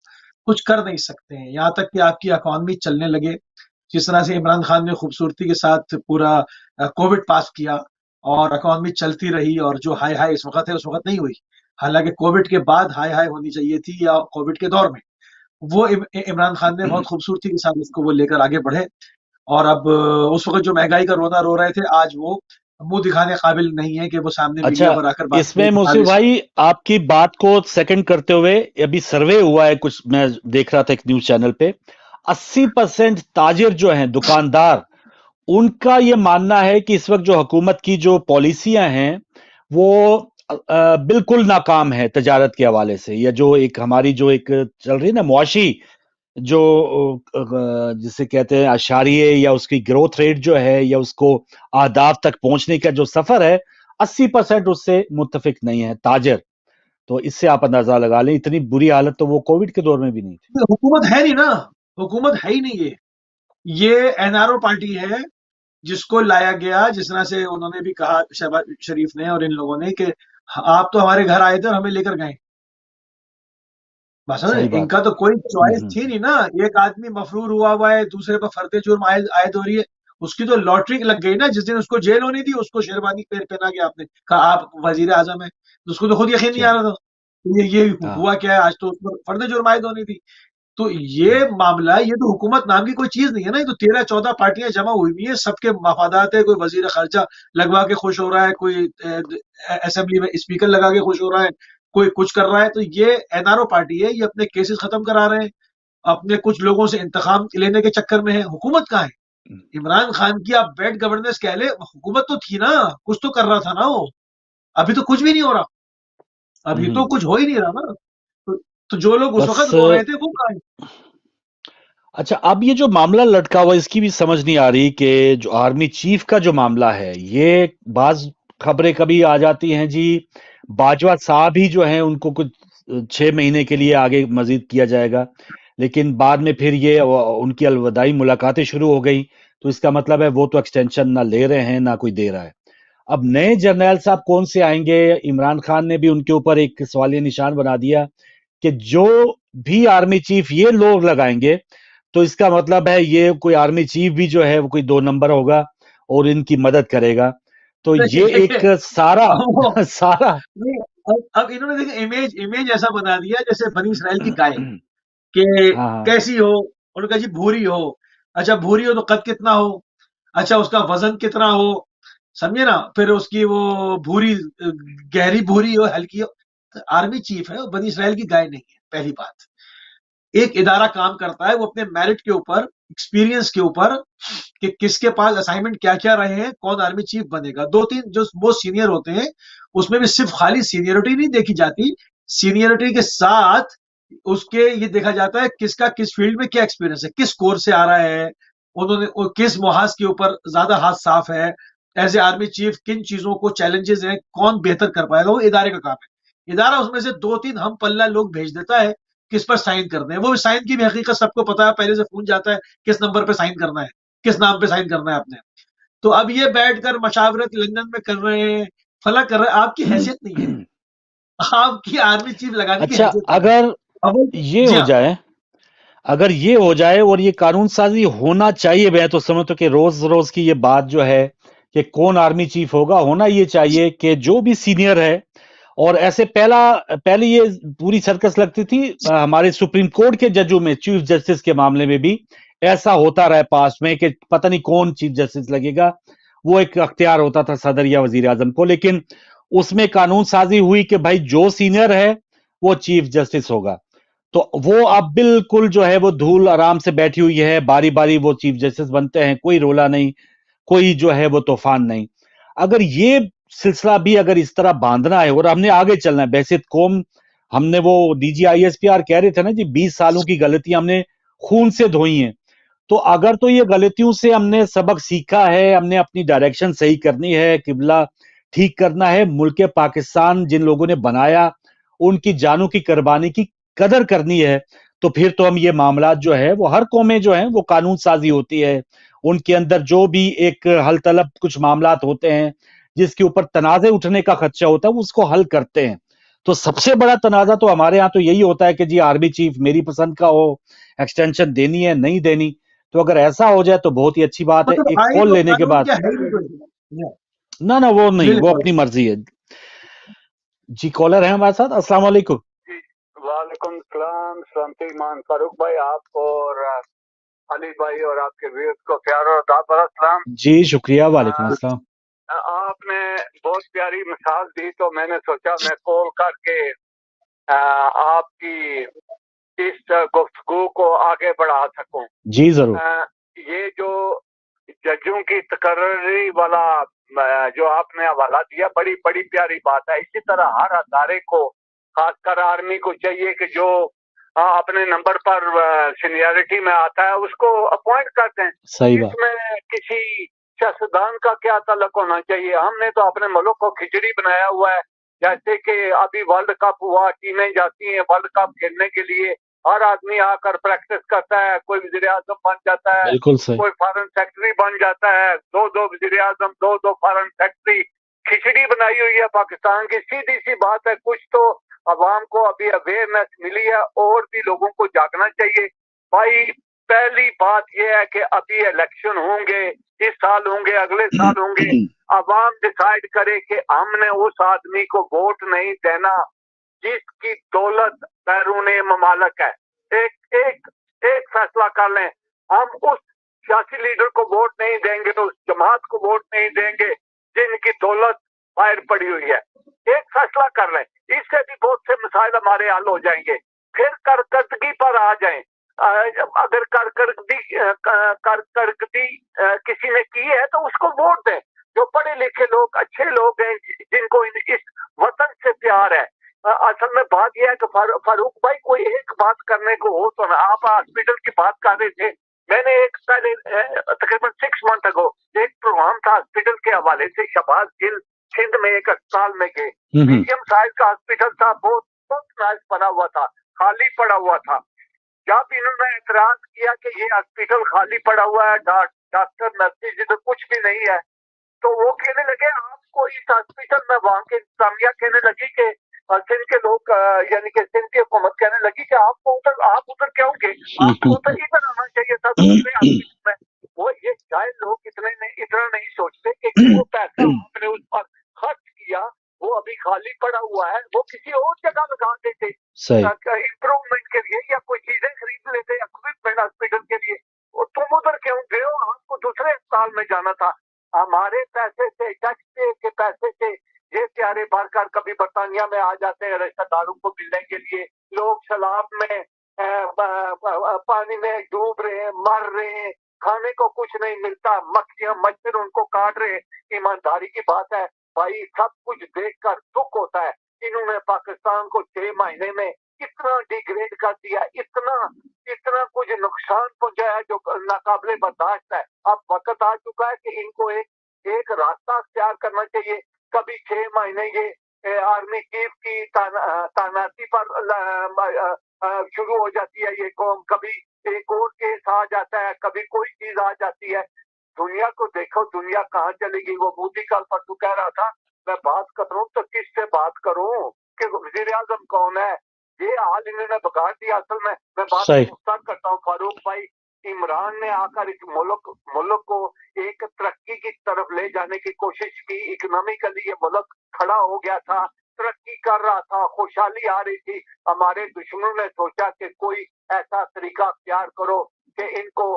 कुछ कर नहीं सकते हैं, यहाँ तक कि आपकी इकॉनमी चलने लगे। जिस तरह से इमरान खान ने खूबसूरती के साथ पूरा कोविड पास किया और इकॉनमी चलती रही, और जो हाई हाई इस वक्त है उस वक्त नहीं हुई। हालांकि कोविड के बाद हाई हाई होनी चाहिए थी, या कोविड के दौर में वो इमरान खान ने बहुत खूबसूरती के साथ उसको वो लेकर आगे बढ़े। और अब उस वक्त जो महंगाई का रोना रो रहे थे, आज वो मुंह दिखाने काबिल नहीं है कि वो सामने मीडिया अच्छा, पर आकर बात इसमें करें कि मूसी भाई आपकी बात को सेकंड करते हुए, अभी सर्वे हुआ है कुछ, मैं देख रहा था एक न्यूज चैनल पे, 80% ताजिर जो हैं, दुकानदार, उनका ये मानना है कि इस वक्त जो हुकूमत की जो पॉलिसियां हैं वो बिल्कुल नाकाम है तजारत के हवाले से, या जो एक हमारी जो एक चल रही है ना मुआशी, जो जिसे कहते हैं अशारिये, या उसकी ग्रोथ रेट जो है, या उसको आदाफ तक पहुंचने का जो सफर है, 80% उससे मुत्तफिक नहीं है ताजिर। तो इससे आप अंदाजा लगा लें, इतनी बुरी हालत तो वो कोविड के दौर में भी नहीं थी। हुकूमत है नहीं ना, हुकूमत है ही नहीं। ये NRO पार्टी है जिसको लाया गया, जिस तरह से उन्होंने भी कहा शहबाज शरीफ ने और इन लोगों ने, कि आप तो हमारे घर आए थे और हमें लेकर गए। बस सही बात इनका है। तो कोई चॉइस थी नहीं ना। एक आदमी मफरूर हुआ है, दूसरे पर फर्दे जुर्म आयद हो रही है, उसकी तो लॉटरी लग गई ना। जिस दिन उसको जेल होनी थी उसको शेरवानी पहना के आपने कहा आप वजीर आजम है, तो उसको तो खुद यकीन नहीं आ रहा था ये हुआ हाँ। क्या है। आज तो उस पर फर्दे जुर्म आयद होनी थी। तो ये मामला, ये तो हुकूमत नाम की कोई चीज नहीं है ना। ये तो 13-14 पार्टियां जमा हुई हुई है, सबके मफादात है। कोई वजीर खर्चा लगवा के खुश हो रहा है, कोई असेंबली में स्पीकर लगा के खुश हो रहा है, कोई कुछ कर रहा है। तो ये NRO पार्टी है, ये अपने केसेस खत्म करा रहे हैं, अपने कुछ लोगों से इंतकाम लेने के चक्कर में है। हुकूमत कहाँ है? इमरान खान की आप बैड गवर्नेंस कह ले, हुकूमत तो थी ना, कुछ तो कर रहा था ना वो। अभी तो कुछ भी नहीं हो रहा, अभी तो कुछ हो ही नहीं रहा ना। तो जो लोग उस बस वक्त रो रहे थे वो कहाँ है? अच्छा, अब ये जो मामला लटका हुआ, इसकी भी समझ नहीं आ रही कि जो आर्मी चीफ का जो मामला है, ये बाज खबरें कभी आ जाती हैं जी, बाजवा साहब ही जो हैं उनको कुछ 6 महीने के लिए आगे मजीद किया जाएगा, लेकिन बाद में फिर ये उनकी अलविदाई मुलाकातें शुरू हो गई, तो इसका मतलब है वो तो एक्सटेंशन ना ले रहे हैं ना कोई दे रहा है। अब नए जर्नैल साहब कौन से आएंगे? इमरान खान ने भी उनके ऊपर एक सवालिया निशान बना दिया कि जो भी आर्मी चीफ ये लोग लगाएंगे, तो इसका मतलब है ये कोई आर्मी चीफ भी जो है वो कोई 2 नंबर होगा और इनकी मदद करेगा। तो ये देखिए, एक सारा सारा नहीं, अब इन्होंने देखिए इमेज ऐसा बना दिया जैसे बनी इसराइल की गाय, कि हाँ हाँ कैसी हो। उन्होंने कहा जी भूरी हो। अच्छा भूरी हो तो कद कितना हो? अच्छा उसका वजन कितना हो? समझे ना। फिर उसकी वो भूरी, गहरी भूरी हो हल्की हो। तो आर्मी चीफ है, वो बनी इसराइल की गाय नहीं है। पहली बात, एक इदारा काम करता है वो अपने मेरिट के ऊपर, एक्सपीरियंस के ऊपर, कि किसके पास असाइनमेंट क्या क्या रहे हैं, कौन आर्मी चीफ बनेगा। 2-3 जो मोस्ट सीनियर होते हैं उसमें भी सिर्फ खाली सीनियरिटी नहीं देखी जाती, सीनियरिटी के साथ उसके ये देखा जाता है किसका किस फील्ड में क्या एक्सपीरियंस है, किस कोर से आ रहा है, उन्होंने किस मुहाज के ऊपर ज्यादा हाथ साफ है। एज ए आर्मी चीफ किन चीजों को चैलेंजेस हैं, कौन बेहतर कर पाएगा, वो इदारे का काम है। इदारा उसमें से 2-3 हम पल्ला लोग भेज देता है किस पर साइन करने हैं। वो साइन की भी हकीकत सबको पता है, पहले से पूछ जाता है किस नंबर पे साइन करना है, किस नाम पे साइन करना है आपने। तो अब ये बैठकर मशावरत लंदन में कर रहे हैं, फला कर रहे हैं, आपकी हैसियत नहीं है, आपकी आर्मी चीफ लगाने की अच्छा, हैसियत नहीं है। अगर अब ये जी हो हाँ, जाए, अगर ये हो जाए और ये कानून साजी होना चाहिए, मैं तो समझता हूं कि रोज रोज की ये बात जो है कि कौन आर्मी चीफ होगा, होना ये चाहिए कि जो भी सीनियर है। और ऐसे पहले ये पूरी सर्कस लगती थी हमारे सुप्रीम कोर्ट के जजों में, चीफ जस्टिस के मामले में भी ऐसा होता रहा पास्ट में कि पता नहीं कौन चीफ जस्टिस लगेगा, वो एक अख्तियार होता था सदर या वजीर आजम को, लेकिन उसमें कानून साजी हुई कि भाई जो सीनियर है वो चीफ जस्टिस होगा। तो वो अब बिल्कुल जो है वो धूल आराम से बैठी हुई है, बारी बारी वो चीफ जस्टिस बनते हैं, कोई रोला नहीं, कोई जो है वो तूफान नहीं। अगर ये सिलसिला भी अगर इस तरह बांधना है और हमने आगे चलना है, बैसित कौम, हमने वो DGISPR कह रहे थे ना जी, 20 सालों की गलतियां हमने खून से धोई हैं, तो अगर तो ये गलतियों से हमने सबक सीखा है, हमने अपनी डायरेक्शन सही करनी है, किबला ठीक करना है, मुल्क पाकिस्तान जिन लोगों ने बनाया उनकी जानों की कुर्बानी की कदर करनी है, तो फिर तो हम ये मामला जो है वो हर कौमें जो हैं वो कानून साजी होती है, उनके अंदर जो भी एक हल तलब कुछ मामलात होते हैं जिसके ऊपर तनाज़े उठने का खदशा होता है वो उसको हल करते हैं। तो सबसे बड़ा तनाज़ा तो हमारे यहाँ तो यही होता है कि जी आर्मी चीफ मेरी पसंद का हो, एक्सटेंशन देनी है नहीं देनी। तो अगर ऐसा हो जाए तो बहुत ही अच्छी बात है। मतलब एक आई कॉल तो लेने के कानून बाद, क्या है ही नहीं कोई। ना ना वो ले नहीं, ले वो कॉल। अपनी मर्जी है। जी कॉलर है हमारे साथ, अस्सलाम वालेकुम। वालेकुम सलाम, सलामती मान फारूक भाई, आप और अली भाई और आपके व्यूअर्स को प्यार और दाद सलाम। जी शुक्रिया, वालेकुम अस्सलाम। आपने बहुत प्यारी मिसाल दी, तो मैंने सोचा मैं कॉल करके आपकी इस गुफ्तगू को आगे बढ़ा सकूं। जी जरूर। ये जो जजों की तकर्री वाला जो आपने हवाला दिया, बड़ी बड़ी प्यारी बात है। इसी तरह हर अदारे को, खासकर आर्मी को चाहिए कि जो अपने नंबर पर सीनियरिटी में आता है उसको अपॉइंट करते हैं। सही बात। इसमें किसी सियासतदान का क्या ताल्लुक होना चाहिए? हमने तो अपने मुल्क को खिचड़ी बनाया हुआ है। जैसे कि अभी वर्ल्ड कप हुआ, टीमें जाती हैं वर्ल्ड कप खेलने के लिए, हर आदमी आकर प्रैक्टिस करता है, कोई वजीर आजम बन जाता है, बिल्कुल सही। कोई फॉरेन सेक्रेटरी बन जाता है, दो वजीर आजम, दो फॉरेन सेक्रेटरी। खिचड़ी बनाई हुई है पाकिस्तान की। सीधी सी बात है, कुछ तो अवाम को अभी अवेयरनेस मिली है, और भी लोगों को जागना चाहिए। भाई पहली बात यह है कि अभी इलेक्शन होंगे, इस साल होंगे, अगले साल होंगे। अवाम डिसाइड करे कि हमने उस आदमी को वोट नहीं देना जिसकी दौलत बैरून ममालक है। एक एक एक फैसला कर लें, हम उस सियासी लीडर को वोट नहीं देंगे, उस जमात को वोट नहीं देंगे जिनकी दौलत बाहर पड़ी हुई है। एक फैसला कर लें, इससे भी बहुत से मसाइल हमारे हल हो जाएंगे। फिर कारकर्दगी पर आ जाएं। अगर कारकर्दगी किसी ने की है तो उसको वोट दें। जो पढ़े लिखे लोग, अच्छे लोग हैं, जिनको इस वतन से प्यार है। असल में बात यह है कि फारूक भाई, कोई एक बात करने को हो तो ना। आप हॉस्पिटल की बात कर रहे थे, मैंने एक पहले तकरीबन 6 मंथ अगो एक प्रोग्राम था हॉस्पिटल के हवाले से। शहबाज गिल सिंध में एक अस्पताल में गए, मीडियम साइज का हॉस्पिटल था, बहुत बहुत नाइस बना हुआ था, खाली पड़ा हुआ था। जब इन्होंने एतराज किया कि ये हॉस्पिटल खाली पड़ा हुआ है, डॉक्टर नर्सिस इधर कुछ भी नहीं है, तो वो कहने लगे आपको इस हॉस्पिटल में, वहां के इंतजामिया कहने लगी कि सिंध के लोग, यानी कि सिंध की हुकूमत कहने लगी कि आप उधर क्या होंगे, आपको उधर इधर आना चाहिए था दूसरे हॉस्पिटल में। वो ये शायद लोग इतना नहीं सोचते कि वो पैसा आपने उस पर खर्च किया, वो अभी खाली पड़ा हुआ है, वो किसी और जगह लगा देते इम्प्रूवमेंट के लिए, या कोई चीजें खरीद लेते इक्विपमेंट हॉस्पिटल के लिए। तुम उधर क्यों गए हो? आपको दूसरे अस्पताल में जाना था। हमारे पैसे से, टैक्स पे के पैसे से ये प्यारे भरकर कभी बरतानिया में आ जाते हैं रिश्तेदारों को मिलने के लिए। लोग सैलाब में पानी में डूब रहे हैं, मर रहे हैं, खाने को कुछ नहीं मिलता, मक्खियां मच्छर उनको काट रहे हैं। ईमानदारी की बात है भाई, सब कुछ देखकर दुख होता है। इन्होंने पाकिस्तान को 6 महीने में इतना डिग्रेड कर दिया, इतना कुछ नुकसान पहुंचाया जो नाकाबिले बर्दाश्त है। अब वक्त आ चुका है कि इनको एक रास्ता अख्तियार करना चाहिए। कभी 6 महीने ये आर्मी चीफ की तैनाती पर शुरू हो जाती है ये कौम, कभी एक और केस आ जाता है, कभी कोई चीज आ जाती है। दुनिया को देखो, दुनिया कहाँ चलेगी। वो मोदी कल परसों कह रहा था मैं बात कर रहा हूँ तो किससे बात करूँ कि वजीर आजम कौन है। ये हाल इन्होंने बिगाड़ दिया। असल में मैं बात मुख्तार करता हूँ फारूक भाई, इमरान ने आकर इस मुल्क को एक तरक्की की तरफ ले जाने की कोशिश की। इकोनॉमिकली ये मुल्क खड़ा हो गया था, तरक्की कर रहा था, खुशहाली आ रही थी। हमारे दुश्मनों ने सोचा कि कोई ऐसा तरीका अख्तियार करो कि इनको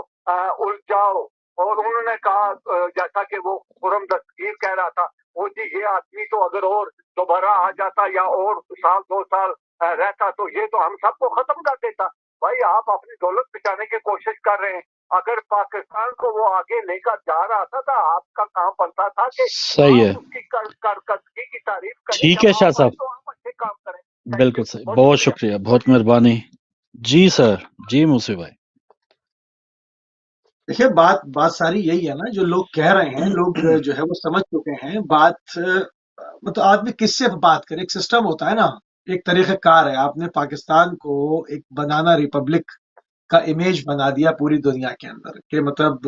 उलझाओ, और उन्होंने कहा जैसा कि वो खुरम दस्तगीर कह रहा था, वो जी ये आदमी तो अगर और दोबारा आ जाता या और साल 2 साल रहता तो ये तो हम सबको खत्म कर देता। भाई आप अपनी दौलत बचाने की कोशिश कर रहे हैं। अगर पाकिस्तान को वो आगे लेकर जा रहा था आपका काम बनता था कि सही है, आप उसकी कारकर्दगी की तारीफ करें। ठीक जब है शाह आप आए साहब, तो आप अच्छे काम करें। थैंक बिल्कुल यू, सही, बहुत बहुत शुक्रिया। शुक्रिया, बहुत मेहरबानी। जी सर, जी मूसी भाई। देखिए, बात बात सारी यही है ना, जो लोग कह रहे हैं, लोग जो है वो समझ चुके हैं बात। मतलब आदमी किससे बात करे, एक सिस्टम होता है ना, एक तरीक़ेकार है। आपने पाकिस्तान को एक बनाना रिपब्लिक का इमेज बना दिया पूरी दुनिया के अंदर, कि मतलब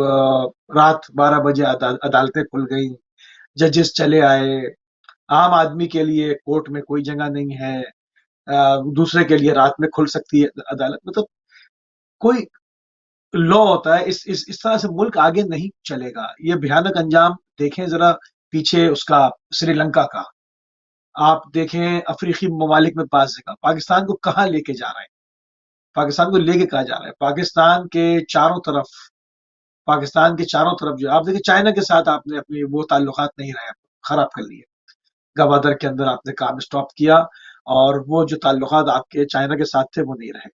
रात 12 बजे अदालतें खुल गई, जजेस चले आए, आम आदमी के लिए कोर्ट में कोई जगह नहीं है, दूसरे के लिए रात में खुल सकती है अदालत। मतलब कोई लॉ होता है, इस तरह से मुल्क आगे नहीं चलेगा। ये भयानक अंजाम देखें जरा पीछे उसका, श्रीलंका का। आप देखें अफ्रीकी ममालिक में पास जगह, पाकिस्तान को कहाँ लेके जा रहे हैं, पाकिस्तान को लेके कहा जा रहा है। पाकिस्तान के चारों तरफ जो आप देखिए, चाइना के साथ आपने अपनी वो ताल्लुकात नहीं रहे, खराब कर लिए। गवादर के अंदर आपने काम स्टॉप किया, और वो जो ताल्लुकात आपके चाइना के साथ थे वो नहीं रहे।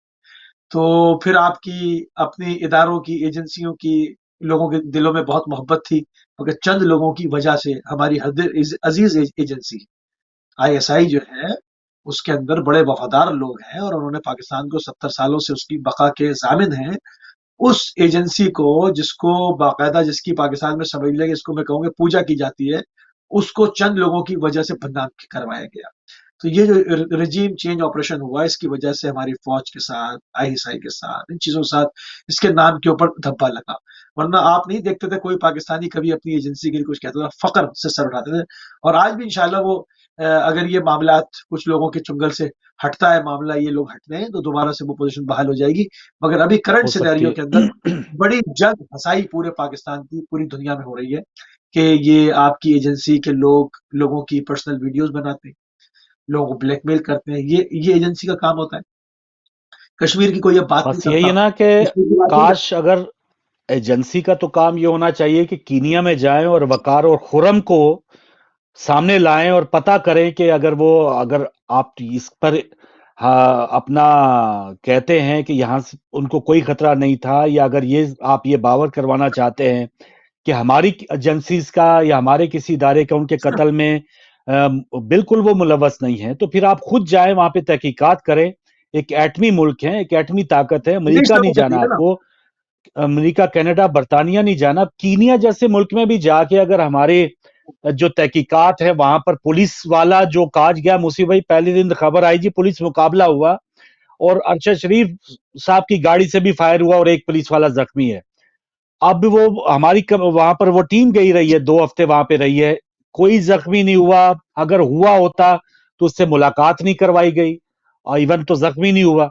तो फिर आपकी अपनी इदारों की, एजेंसियों की, लोगों के दिलों में बहुत मोहब्बत थी, मगर चंद लोगों की वजह से हमारी अजीज एजेंसी ISI जो है, उसके अंदर बड़े वफादार लोग हैं, और उन्होंने पाकिस्तान को 70 सालों से उसकी बका के जामिन हैं। उस एजेंसी को, जिसको बाकायदा, जिसकी पाकिस्तान में समझ लेंगे, इसको मैं कहूँगा पूजा की जाती है, उसको चंद लोगों की वजह से बदनाम करवाया गया। तो ये जो रजीम चेंज ऑपरेशन हुआ, इसकी वजह से हमारी फौज के साथ, ISI के साथ, इन चीजों के साथ, इसके नाम के ऊपर धब्बा लगा। वरना आप नहीं देखते थे कोई पाकिस्तानी कभी अपनी एजेंसी के लिए कुछ कहता था, फक्र से सर उठाते थे। और आज भी इंशाल्लाह वो, अगर ये मामलात कुछ लोगों के चुंगल से हटता है मामला, ये लोग हटते हैं, तो दोबारा से वो पोजीशन बहाल हो जाएगी। मगर अभी करंट हो सकती सिनेरियो के अंदर है। बड़ी जंग फसाई पूरे पाकिस्तान की, पूरी दुनिया में हो रही है, कि ये आपकी एजेंसी के लोगों की पर्सनल वीडियोस बनाते हैं, लोगों को ब्लैकमेल करते हैं। ये एजेंसी का काम होता है। कश्मीर की कोई अब बात नहीं बस यही करता, है ना कि कश्मीर की बात नहीं काश अगर एजेंसी का तो काम ये होना चाहिए कि कीनिया में जाएं और वकार और खुरम को सामने लाएं और पता करें कि अगर आप इस पर हाँ, अपना कहते हैं कि यहाँ से उनको कोई खतरा नहीं था, या अगर आप ये बावर करवाना चाहते हैं कि हमारी एजेंसीज का या हमारे किसी इदारे का उनके कत्ल में बिल्कुल वो मुलव्वस नहीं है, तो फिर आप खुद जाएं वहां पे तहकीकात करें। एक एटमी मुल्क है, एक एटमी ताकत है, विदेश अमेरिका लोगों नहीं को जाना चाहिए ना। आपको, अमेरिका, कनाडा, बर्तानिया नहीं जाना। कीनिया जैसे मुल्क में भी जाके अगर हमारे जो तहकीकात है वहां पर पुलिस वाला जो काज गया, मुसीब भाई पहले दिन खबर आई जी, पुलिस मुकाबला हुआ और अरशद शरीफ साहब की गाड़ी से भी फायर हुआ और एक पुलिस वाला जख्मी है। अब वो हमारी वहां पर वो टीम गई रही है, 2 हफ्ते वहां पे रही है, कोई जख्मी नहीं हुआ। अगर हुआ होता तो उससे मुलाकात नहीं करवाई गई, और इवन तो जख्मी नहीं हुआ।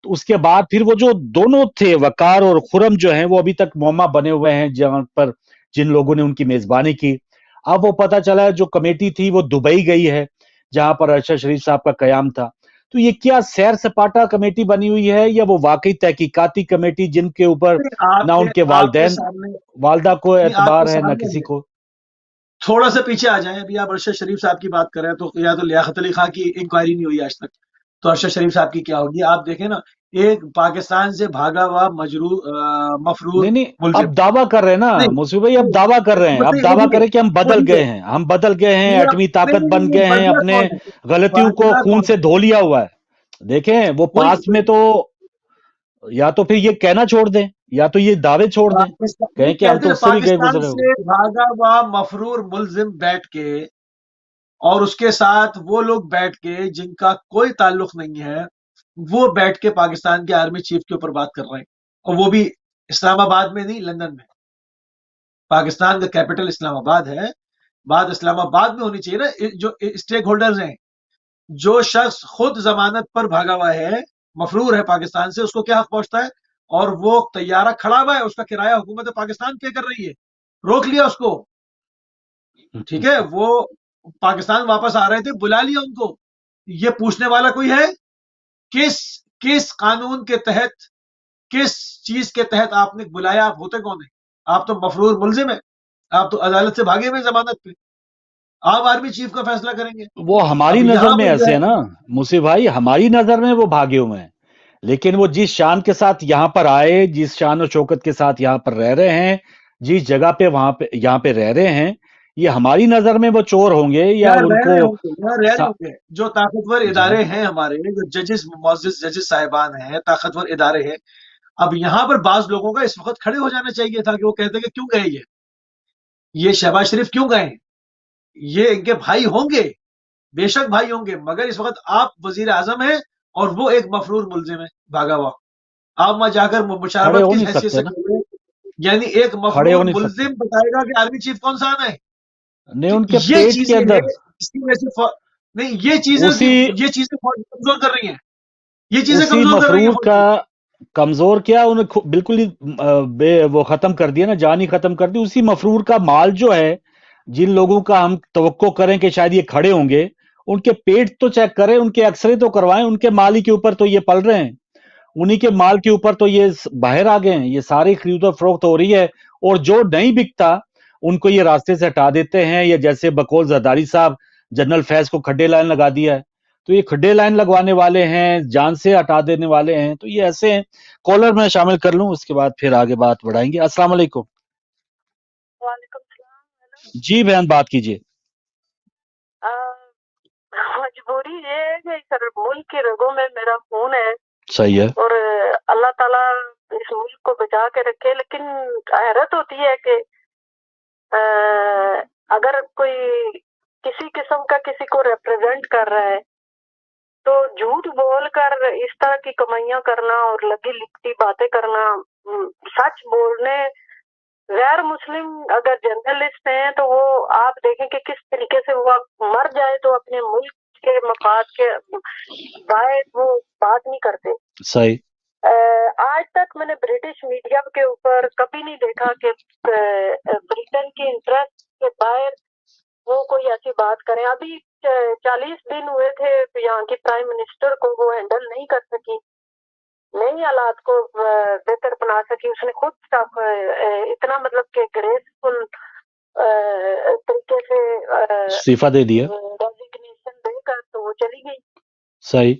तो उसके बाद फिर वो जो दोनों थे, वकार और खुरम, जो हैं वो अभी तक मौमा बने हुए हैं, जहां पर जिन लोगों ने उनकी मेजबानी की। अब वो पता चला है जो कमेटी थी वो दुबई गई है, जहां पर अरशद शरीफ साहब का कयाम था। तो ये क्या सैर सपाटा कमेटी बनी हुई है, या वो वाकई तहकीकाती कमेटी जिनके ऊपर ना आपके उनके आपके वालदैन सामने वालदा को नहीं, आपके एतबार है ना सामने किसी को? थोड़ा सा पीछे आ जाएं। अभी आप अरशद शरीफ साहब की बात कर रहे हैं, तो या तो लियाकत अली खां की इंक्वायरी नहीं हुई आज तक, तो अरशद शरीफ साहब की क्या होगी? आप देखें ना, एक पाकिस्तान से भागा हुआ मफरूर नहीं नहीं, मुलजिम। अब दावा कर रहे हैं ना नहीं मुसीब भाई, अब नहीं, दावा कर रहे हैं, अब बताइए, वो दावा ठीक है, करें कि हम वो बदल ठीक गए है। हैं, हम बदल गए हैं, ये एटमी नहीं ताकत नहीं बन नहीं, गए हैं, बदला अपने कौन है? गलतियों को बदला खून कौन से है? धो लिया हुआ है। देखें वो कोई पास में तो, या तो फिर ये कहना छोड़ दें, या तो ये दावे छोड़ दें, पाकिस्तान कहें कि हम कहते तो हैं, उससे भी गए पाकिस्तान गुजरे हुए। से भागा हुआ मफरूर मुलजिम बैठ के, और उसके साथ वो लोग बैठ के जिनका कोई ताल्लुक नहीं है, वो बैठ के पाकिस्तान के आर्मी चीफ के ऊपर बात कर रहे हैं, और वो भी इस्लामाबाद में नहीं, लंदन में। पाकिस्तान का कैपिटल इस्लामाबाद है, बात इस्लामाबाद में होनी चाहिए ना। जो स्टेक होल्डर्स हैं, जो शख्स खुद जमानत पर भागा हुआ है, मफरूर है पाकिस्तान से, उसको क्या हक पहुंचता है? और वो तैयारा खड़ा हुआ है, उसका किराया हुकूमत पाकिस्तान पे कर रही है, रोक लिया उसको। ठीक है, वो पाकिस्तान वापस आ रहे थे, बुला लिया उनको। ये पूछने वाला कोई है? किस किस कानून के तहत, किस चीज के तहत आपने बुलाया? आप होते कौन है? आप तो मफरूर मुलजिम है, आप तो अदालत से भागे हुए जमानत पे। आप आर्मी चीफ का फैसला करेंगे। वो हमारी अब नजर यहां में पर जो ऐसे है, है ना मुसीब भाई, हमारी नजर में वो भागे हुए हैं, لیکن وہ جس شان کے ساتھ یہاں پر آئے، جس شان و شوکت کے ساتھ یہاں پر رہ رہے ہیں، جس جگہ پہ یہاں پہ رہ رہے ہیں، یہ ہماری نظر میں وہ چور ہوں گے یا یہاں ان رہ کو رہے ہوں گے، یہاں رہ رہے ہوں گے جو طاقتور جی ادارے ہیں ہمارے، جو ججز معزز ججز صاحبان ہیں، طاقتور ادارے ہیں. اب یہاں پر بعض لوگوں کا اس وقت کھڑے ہو جانا چاہیے تھا کہ وہ کہتے کہ کیوں گئے یہ شہباز شریف کیوں گئے، یہ ان کے بھائی ہوں گے، بے شک بھائی ہوں گے، مگر اس وقت آپ وزیر اعظم ہیں اور وہ ایک مفرور ملزم ہے بھاگا ہوا. آپ وہاں جا کر کھڑے مشاورت ہو کس نہیں حیثیت سکتے سے نا، کر رہے ہیں؟ یعنی ایک کھڑے ہو مفرور نہیں سکتے ملزم بتائے گا کہ آرمی چیف کون سا آنا ہے. نہیں، تو ان کے یہ پیٹ کے چیزیں ہیں، اندر اس کی وجہ سے نہیں، یہ چیزیں اسی فوج کمزور کر رہی ہیں، یہ چیزیں اسی کمزور کر رہی ہیں مفرور فوج کا کو. کمزور کیا، انہیں بالکل ہی وہ ختم کر دیا نا، جان ہی ختم کر دی. اسی مفرور کا مال جو ہے، جن لوگوں کا ہم توقع کریں کہ شاید یہ کھڑے ہوں گے، ان کے پیٹ تو چیک کریں، ان کے ایکس رے تو کروائیں. ان کے مال ہی کے اوپر تو یہ پل رہے ہیں، انہی کے مال کے اوپر تو یہ باہر آ گئے ہیں. یہ ساری خرید و فروخت ہو رہی ہے، اور جو نہیں بکتا ان کو یہ راستے سے ہٹا دیتے ہیں. یا جیسے بقول زرداری صاحب جنرل فیض کو کھڈے لائن لگا دیا ہے، تو یہ کھڈے لائن لگوانے والے ہیں، جان سے ہٹا دینے والے ہیں. تو یہ ایسے ہیں. کالر میں شامل کر لوں، اس کے بعد پھر آگے بات بڑھائیں گے. السلام علیکم. وعلیکم السلام. جی بہن، بات کیجیے. مجبوری یہ ہے کہ سر ملک کی رگوں میں میرا خون ہے، صحیح ہے. اور اللہ تعالیٰ اس ملک کو بچا کے رکھے. لیکن حیرت ہوتی ہے کہ اگر کوئی کسی قسم کا کسی کو ریپرزینٹ کر رہا ہے تو جھوٹ بول کر اس طرح کی کمائیاں کرنا اور لگی لکھتی باتیں کرنا، سچ بولنے. غیر مسلم اگر جرنلسٹ ہیں تو وہ آپ دیکھیں کہ کس طریقے سے وہ مر جائے تو اپنے ملک کے مفاد کے باعث وہ بات نہیں کرتے. صحیح. آج تک میں نے برٹش میڈیا کے اوپر کبھی نہیں دیکھا کہ بریٹن کے انٹرسٹ کے باہر وہ کوئی ایسی بات کریں. ابھی 40 دن ہوئے تھے یہاں کی پرائم منسٹر کو وہ ہینڈل نہیں کر سکی، نئی حالات کو بہتر بنا سکی. اس نے خود اتنا مطلب کہ گریسفل طریقے سے استعفیٰ دے دیا، ریزگنیشن دے کر تو وہ چلی گئی. صحیح.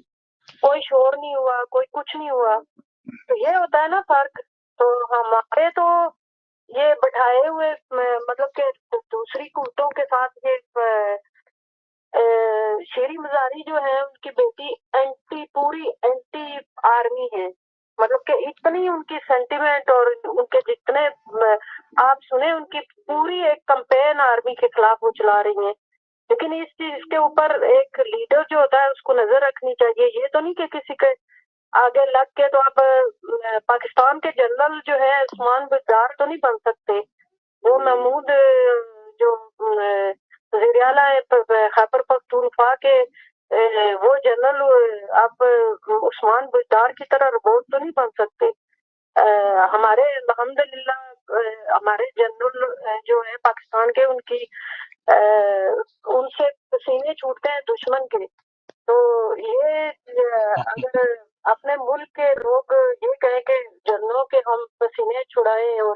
کوئی شور نہیں ہوا، کوئی کچھ نہیں ہوا. تو یہ ہوتا ہے نا فرق. تو ہمارے تو یہ بٹھائے ہوئے مطلب کہ دوسری قوتوں کے ساتھ یہ شیری مزاری جو ہے ان کی بیٹی پوری اینٹی آرمی ہے. مطلب کہ اتنی ان کی سینٹیمنٹ اور ان کے جتنے آپ سنیں ان کی پوری ایک کمپین آرمی کے خلاف وہ چلا رہی ہیں. لیکن اس چیز کے اوپر ایک لیڈر جو ہوتا ہے اس کو نظر رکھنی چاہیے. یہ تو نہیں کہ کسی کے آگے لگ کے تو اب پاکستان کے جنرل جو ہے عثمان بزدار تو نہیں بن سکتے. وہ محمود جو وزیر اعلیٰ خیبر پختونخوا کے وہ جنرل آپ عثمان بزدار کی طرح روبوٹ تو نہیں بن سکتے. ہمارے الحمدللہ ہمارے جنرل جو ہے پاکستان کے ان سے پسینے چھوٹتے ہیں دشمن کے. تو یہ اگر اپنے ملک کے لوگ یہ کہیں کہ جنرلوں کے ہم پسینے چھڑائیں اور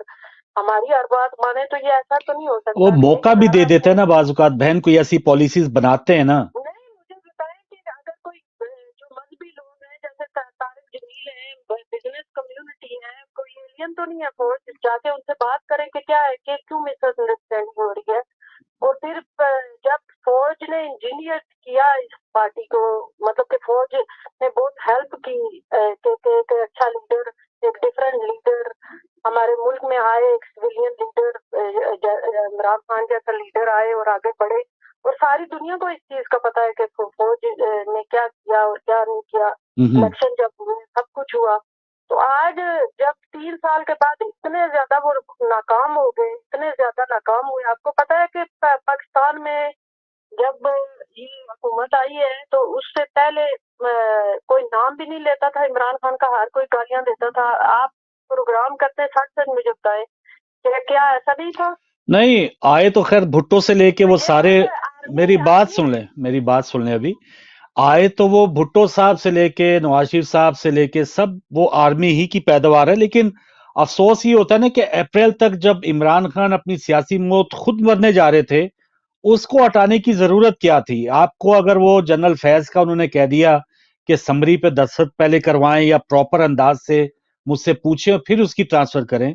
ہماری ہر بات مانے تو یہ ایسا تو نہیں ہو سکتا. وہ موقع بھی دے دیتے ہیں نا بعض اوقات بہن، کوئی ایسی پالیسیز بناتے ہیں نا. نہیں، مجھے بتائیں کہ اگر کوئی جو مذہبی لوگ ہیں جیسے طارق جمیل ہیں، بزنس کمیونٹی ہے، کوئی ایلین تو نہیں ہے فوج، جا کے ان سے بات کریں کہ کیا ہے کہ کیوں مس انڈرسٹینڈنگ ہو رہی ہے. اور پھر جب فوج نے انجینئر کیا اس پارٹی کو، مطلب کہ فوج نے بہت ہیلپ کی کہ ایک اچھا لیڈر، ایک ڈفرینٹ لیڈر ہمارے ملک میں آئے، ایک سویلین لیڈر عمران خان جیسا لیڈر آئے اور آگے بڑھے. اور ساری دنیا کو اس چیز کا پتا ہے کہ فوج نے کیا کیا اور کیا نہیں کیا. الیکشن جب ہوئے سب کچھ ہوا. تو آج جب 3 سال کے بعد اتنے زیادہ وہ ناکام ہو گئے، اتنے زیادہ ناکام ہوئے. آپ کو پتا ہے کہ پاکستان میں جب یہ حکومت آئی ہے تو اس سے پہلے کوئی نام بھی نہیں لیتا تھا عمران خان کا، ہر کوئی گالیاں دیتا تھا. آپ پروگرام کرتے سچ مجھے بتائیں کہ کیا ایسا نہیں تھا؟ نہیں آئے تو خیر بھٹو سے لے کے وہ سارے، میری بات سن لیں ابھی. آئے تو وہ بھٹو صاحب سے لے کے نواز شریف صاحب سے لے کے سب وہ آرمی ہی کی پیداوار ہے. لیکن افسوس یہ ہوتا ہے نا کہ اپریل تک جب عمران خان اپنی سیاسی موت خود مرنے جا رہے تھے، اس کو ہٹانے کی ضرورت کیا تھی؟ آپ کو اگر وہ جنرل فیض کا انہوں نے کہہ دیا कि समरी पे दस्तखत पहले करवाएं या प्रॉपर अंदाज से मुझसे पूछें और फिर उसकी ट्रांसफर करें,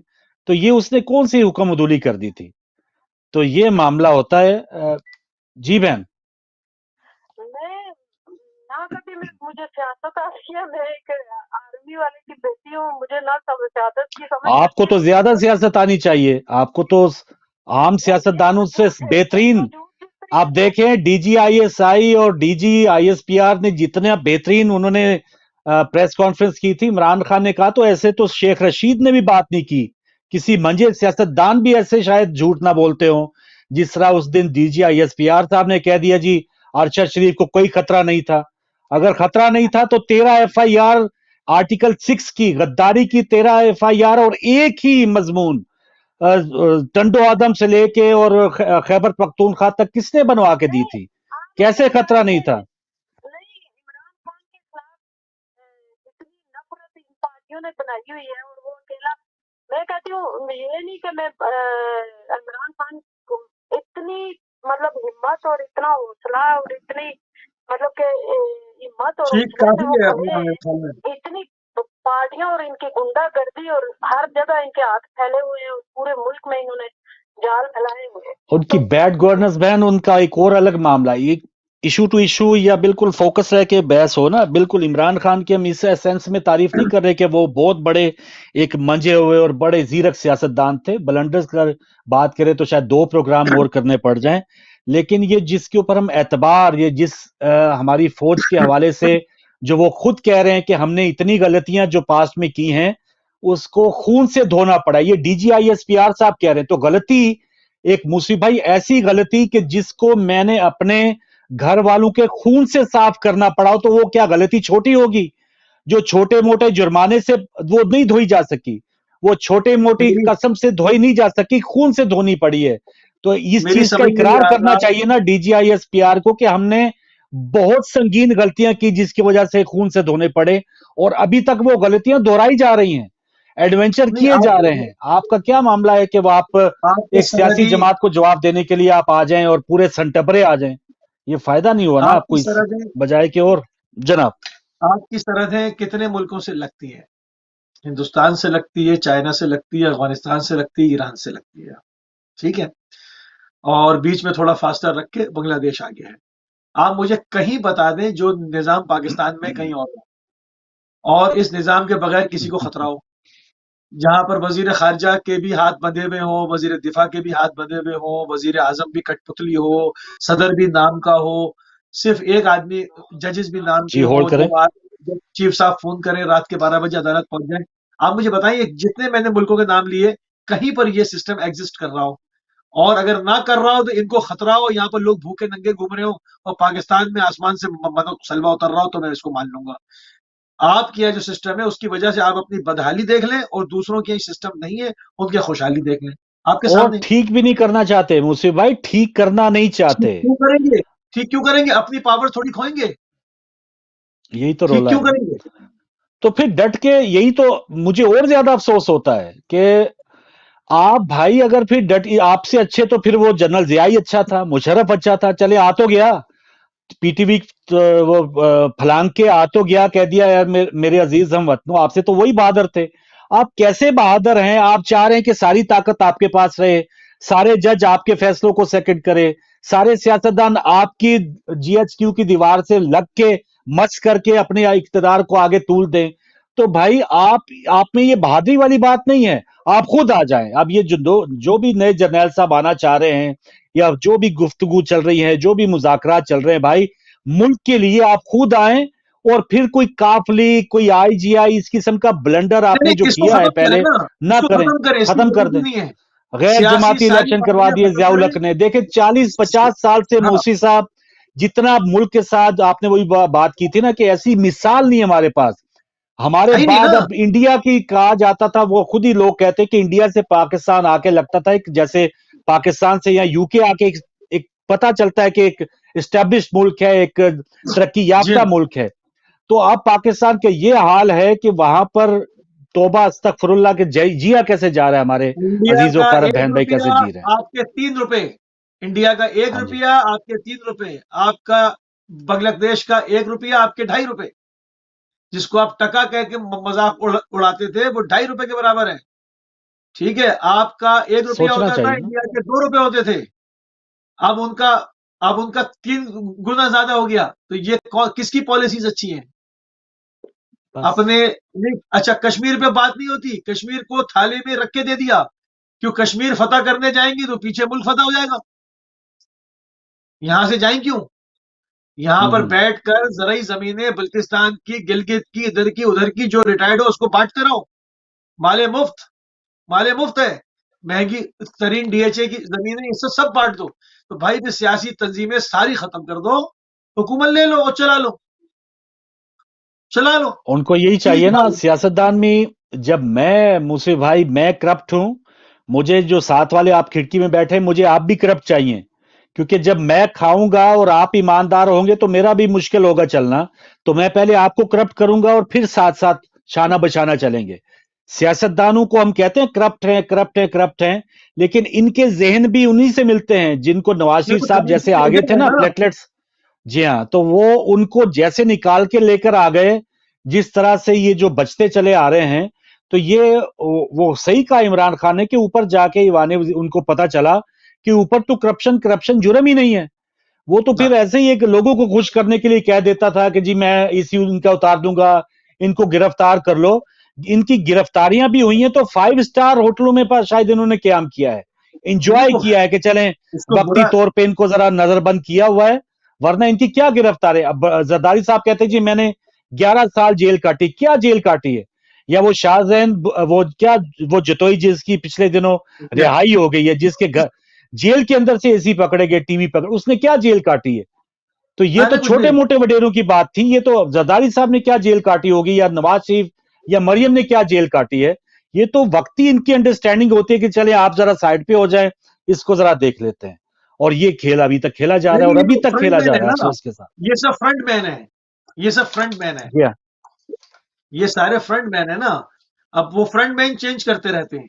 तो ये उसने कौन सी हुक्म उदूली कर दी थी? तो ये मामला होता है। जी बहन। मैं ना कभी मुझे सियासत आती है, मैं एक आर्मी वाले की बेटी हूँ, मुझे ना सब सियासत की समझ। आपको तो ज्यादा सियासत आनी चाहिए, आपको तो आम सियासतदानों से बेहतरीन। आप देखें DGISI और DGISPR ने जितने बेहतरीन उन्होंने प्रेस कॉन्फ्रेंस की थी, इमरान खान ने कहा, तो ऐसे तो शेख रशीद ने भी बात नहीं की, किसी मंजे सियासतदान भी ऐसे शायद झूठ ना बोलते हो, जिस तरह उस दिन DGISPR साहब ने कह दिया जी अरशद शरीफ को कोई खतरा नहीं था। अगर खतरा नहीं था तो 13 FIR आर्टिकल 6 की गद्दारी की 13 FIR और एक ही मजमून टंडो आदम से लेके और खैबर पख्तूनख्वा तक किसने बनवा के दी थी? कैसे खतरा नहीं था? नहीं, इमरान खान के खिलाफ इतनी नफरत इन पार्टियों ने बनाई हुई है, और वो अकेला, मैं कहती हूँ ये नहीं कि मैं इमरान खान को इतनी मतलब हिम्मत और इतना हौसला और इतनी मतलब के हिम्मत और इतनी पार्टियां और इनकी गुंडागर्दी और हर जगह इनके हाथ फैले हुए हैं, पूरे मुल्क में इन्होंने जाल फैलाए हुए हैं। उनकी बैड गवर्नेंस बहन, उनका एक और अलग मामला, ये इशू टू इशू या बिल्कुल फोकस रह के बहस हो ना, बिल्कुल इमरान खान की हम इस सेंस में तारीफ नहीं कर रहे कि वो बहुत बड़े एक मंजे हुए और बड़े जीरक सियासतदान थे। ब्लंडर्स कर बात करें तो शायद 2 प्रोग्राम और करने पड़ जाएं, लेकिन ये जिसके ऊपर हम एतबार, ये जिस हमारी फौज के हवाले से जो वो खुद कह रहे हैं कि हमने इतनी गलतियां जो पास्ट में की हैं उसको खून से धोना पड़ा, ये DGISPR साहब कह रहे हैं। तो गलती एक मुसीब भाई, ऐसी गलती कि जिसको मैंने अपने घर वालों के खून से साफ करना पड़ा हो, तो वो क्या गलती छोटी होगी? जो छोटे मोटे जुर्माने से वो नहीं धोई जा सकी, वो छोटे मोटी कसम से धोई नहीं जा सकी, खून से धोनी पड़ी है। तो इस चीज का इकरार करना चाहिए ना DGISPR को कि हमने बहुत संगीन गलतियां की जिसकी वजह से खून से धोने पड़े, और अभी तक वो गलतियां दोहराई जा रही हैं, एडवेंचर किए जा रहे हैं। आपका क्या मामला है कि वो आप एक सियासी जमात को जवाब देने के लिए आप आ जाएं और पूरे संटबरे आ जाएं? ये फायदा नहीं हुआ ना आपको इस बजाय के। और जनाब, आपकी सरहदें कितने मुल्कों से लगती हैं? हिंदुस्तान से लगती है, चाइना से लगती है, अफगानिस्तान से लगती है, ईरान से लगती है, ठीक है, और बीच में थोड़ा फासला रख के बांग्लादेश आगे है। आप मुझे कहीं बता दें जो निजाम पाकिस्तान में कहीं और हो, और इस निजाम के बगैर किसी को खतरा हो, जहां पर वजीर खारजा के भी हाथ बंधे हुए हो, वजीर दिफा के भी हाथ बंधे हुए हो, वजीर आजम भी कठपुतली हो, सदर भी नाम का हो, सिर्फ एक आदमी, जजेस भी नाम के हो, जब चीफ साहब फोन करें रात के 12 बजे अदालत पहुंच जाए। आप मुझे बताइए, जितने मैंने मुल्कों के नाम लिए, कहीं पर यह सिस्टम एग्जिस्ट कर रहा हो? और अगर ना कर रहा हो तो इनको खतरा हो, यहाँ पर लोग भूखे नंगे घूम रहे हो और पाकिस्तान में आसमान से सलवा उतर रहा हो, तो मैं इसको मान लूंगा। आपकी जो सिस्टम है उसकी वजह से आप अपनी बदहाली देख लें, और दूसरों की सिस्टम नहीं है उनकी खुशहाली देख लें आपके सामने। ठीक भी नहीं करना चाहते मुझसे भाई, ठीक करना नहीं चाहते। क्यों करेंगे? ठीक क्यों करेंगे? अपनी पावर थोड़ी खोएंगे, यही तो रोला है। करेंगे? तो फिर डट के, यही तो मुझे और ज्यादा अफसोस होता है कि आप भाई अगर फिर डट, आपसे अच्छे तो फिर वो जनरल जिया ही अच्छा था, मुशर्रफ अच्छा था, चले आ तो गया, PTV वो फलांग के आ तो गया, कह दिया यार मेरे अजीज हम वतनों, आपसे तो वही बहादुर थे। आप कैसे बहादुर हैं? आप चाह रहे हैं कि सारी ताकत आपके पास रहे, सारे जज आपके फैसलों को सेकंड करे, सारे सियासतदान आपकी GHQ की दीवार से लग के मस करके अपने इख्तिदार को आगे तूल दें। तो भाई आप में ये बहादुरी वाली बात नहीं है, आप खुद आ जाएं। अब ये जो भी नए जर्नैल साहब आना चाह रहे हैं, या जो भी गुफ्तगू चल रही है, जो भी मुज़ाकरात चल रहे हैं, भाई मुल्क के लिए आप खुद आए, और फिर कोई काफली, कोई IGI इस किस्म का ब्लंडर आपने जो किया है पहले ना करें, खत्म कर दें। गैर जमाती इलेक्शन करवा दिए ज़ियाउल हक ने। देखे 40-50 साल से मौसी साहब, जितना मुल्क के साथ आपने वही बात की थी ना कि ऐसी मिसाल नहीं हमारे पास। हमारे बाद अब इंडिया की कहा जाता था, वो खुद ही लोग कहते कि इंडिया से पाकिस्तान आके लगता था एक, जैसे पाकिस्तान से या UK आके एक पता चलता है कि एक एस्टेब्लिश मुल्क है, एक तरक्की याफ्ता मुल्क है। तो अब पाकिस्तान के ये हाल है कि वहां पर तौबा अस्तगफिरुल्लाह के जिया कैसे जा रहा है, हमारे अजीजों का बहन भाई कैसे जी रहे हैं। आपके 3 रुपए, इंडिया का 1 रुपया, आपके 3 रुपए, आपका बांग्लादेश का 1 रुपया, आपके 2.5 रुपए। جس کو آپ ٹکا کہہ کے مذاق اڑاتے تھے، وہ 2.5 روپے کے برابر ہے. ٹھیک ہے، آپ کا 1 روپیہ سوچنا ہوتا تھا، چاہیے نا. انڈیا کے 2 روپے ہوتے تھے. اب ان کا 3 گنا زیادہ ہو گیا. تو یہ کس کی پالیسیز اچھی ہیں؟ بس اپنے اچھا کشمیر پہ بات نہیں ہوتی، کشمیر کو تھالے میں رکھ کے دے دیا. کیوں کشمیر فتح کرنے جائیں گی تو پیچھے ملک فتح ہو جائے گا. یہاں سے جائیں کیوں؟ یہاں پر بیٹھ کر زرعی زمینیں بلتستان کی، گلگت کی، ادھر کی ادھر کی، جو ریٹائرڈ ہو اس کو بانٹتے رہو. مال مفت ہے. مہنگی ترین ڈی ایچ اے کی زمینیں اس سے سب بانٹ دو. تو بھائی بھی سیاسی تنظیمیں ساری ختم کر دو، حکومت لے لو اور چلا لو. ان کو یہی چاہیے نا سیاستدان میں. جب میں موسیف بھائی میں کرپٹ ہوں، مجھے جو ساتھ والے آپ کھڑکی میں بیٹھے مجھے آپ بھی کرپٹ چاہیے، کیونکہ جب میں کھاؤں گا اور آپ ایماندار ہوں گے تو میرا بھی مشکل ہوگا چلنا. تو میں پہلے آپ کو کرپٹ کروں گا اور پھر ساتھ ساتھ شانہ بشانہ چلیں گے. سیاستدانوں کو ہم کہتے ہیں کرپٹ ہیں کرپٹ ہیں کرپٹ ہیں، لیکن ان کے ذہن بھی انہی سے ملتے ہیں جن کو نواز شریف صاحب جیسے آگے تھے نا پلیٹلیٹس. جی ہاں، تو وہ ان کو جیسے نکال کے لے کر آ گئے، جس طرح سے یہ جو بچتے چلے آ رہے ہیں. تو یہ وہ صحیح کہا عمران خان نے کہ اوپر جا کے ان کو پتا چلا کہ اوپر تو کرپشن جرم ہی نہیں ہے. وہ تو پھر ایسے ہی ایک لوگوں کو خوش کرنے کے لیے کہہ دیتا تھا کہ جی میں ایسی ان کا اتار دوں گا، ان کو گرفتار کر لو. ان کی گرفتاریاں بھی ہوئی ہیں تو 5 اسٹار ہوٹلوں میں شاید انہوں نے قیام کیا ہے، انجوائے کیا ہے کہ چلیں وقتی طور پہ ان کو ذرا نظر بند کیا ہوا ہے. ورنہ ان کی کیا گرفتار ہے؟ اب زرداری صاحب کہتے ہیں جی میں نے 11 سال جیل کاٹی. کیا جیل کاٹی ہے؟ یا وہ شاہ زین وہ جتوئی جس کی پچھلے دنوں رہائی ہو گئی ہے، جس کے جیل کے اندر سے اے سی پکڑے گئے، ٹی وی پکڑے، اس نے کیا جیل کاٹی ہے؟ تو یہ تو چھوٹے موٹے وڈیروں کی بات تھی. یہ تو زرداری صاحب نے کیا جیل کاٹی ہوگی، یا نواز شریف یا مریم نے کیا جیل کاٹی ہے؟ یہ تو وقتی ان کی انڈرسٹینڈنگ ہوتی ہے کہ چلے آپ ذرا سائڈ پہ ہو جائیں، اس کو ذرا دیکھ لیتے ہیں. اور یہ کھیل ابھی تک کھیلا جا رہا ہے اور ابھی تک کھیلا جا رہا ہے افسوس کے ساتھ. یہ سب فرنٹ مین ہے، یہ سب فرنٹ مین ہے، یہ سارے فرنٹ مین ہے نا. اب وہ فرنٹ مین چینج کرتے رہتے ہیں،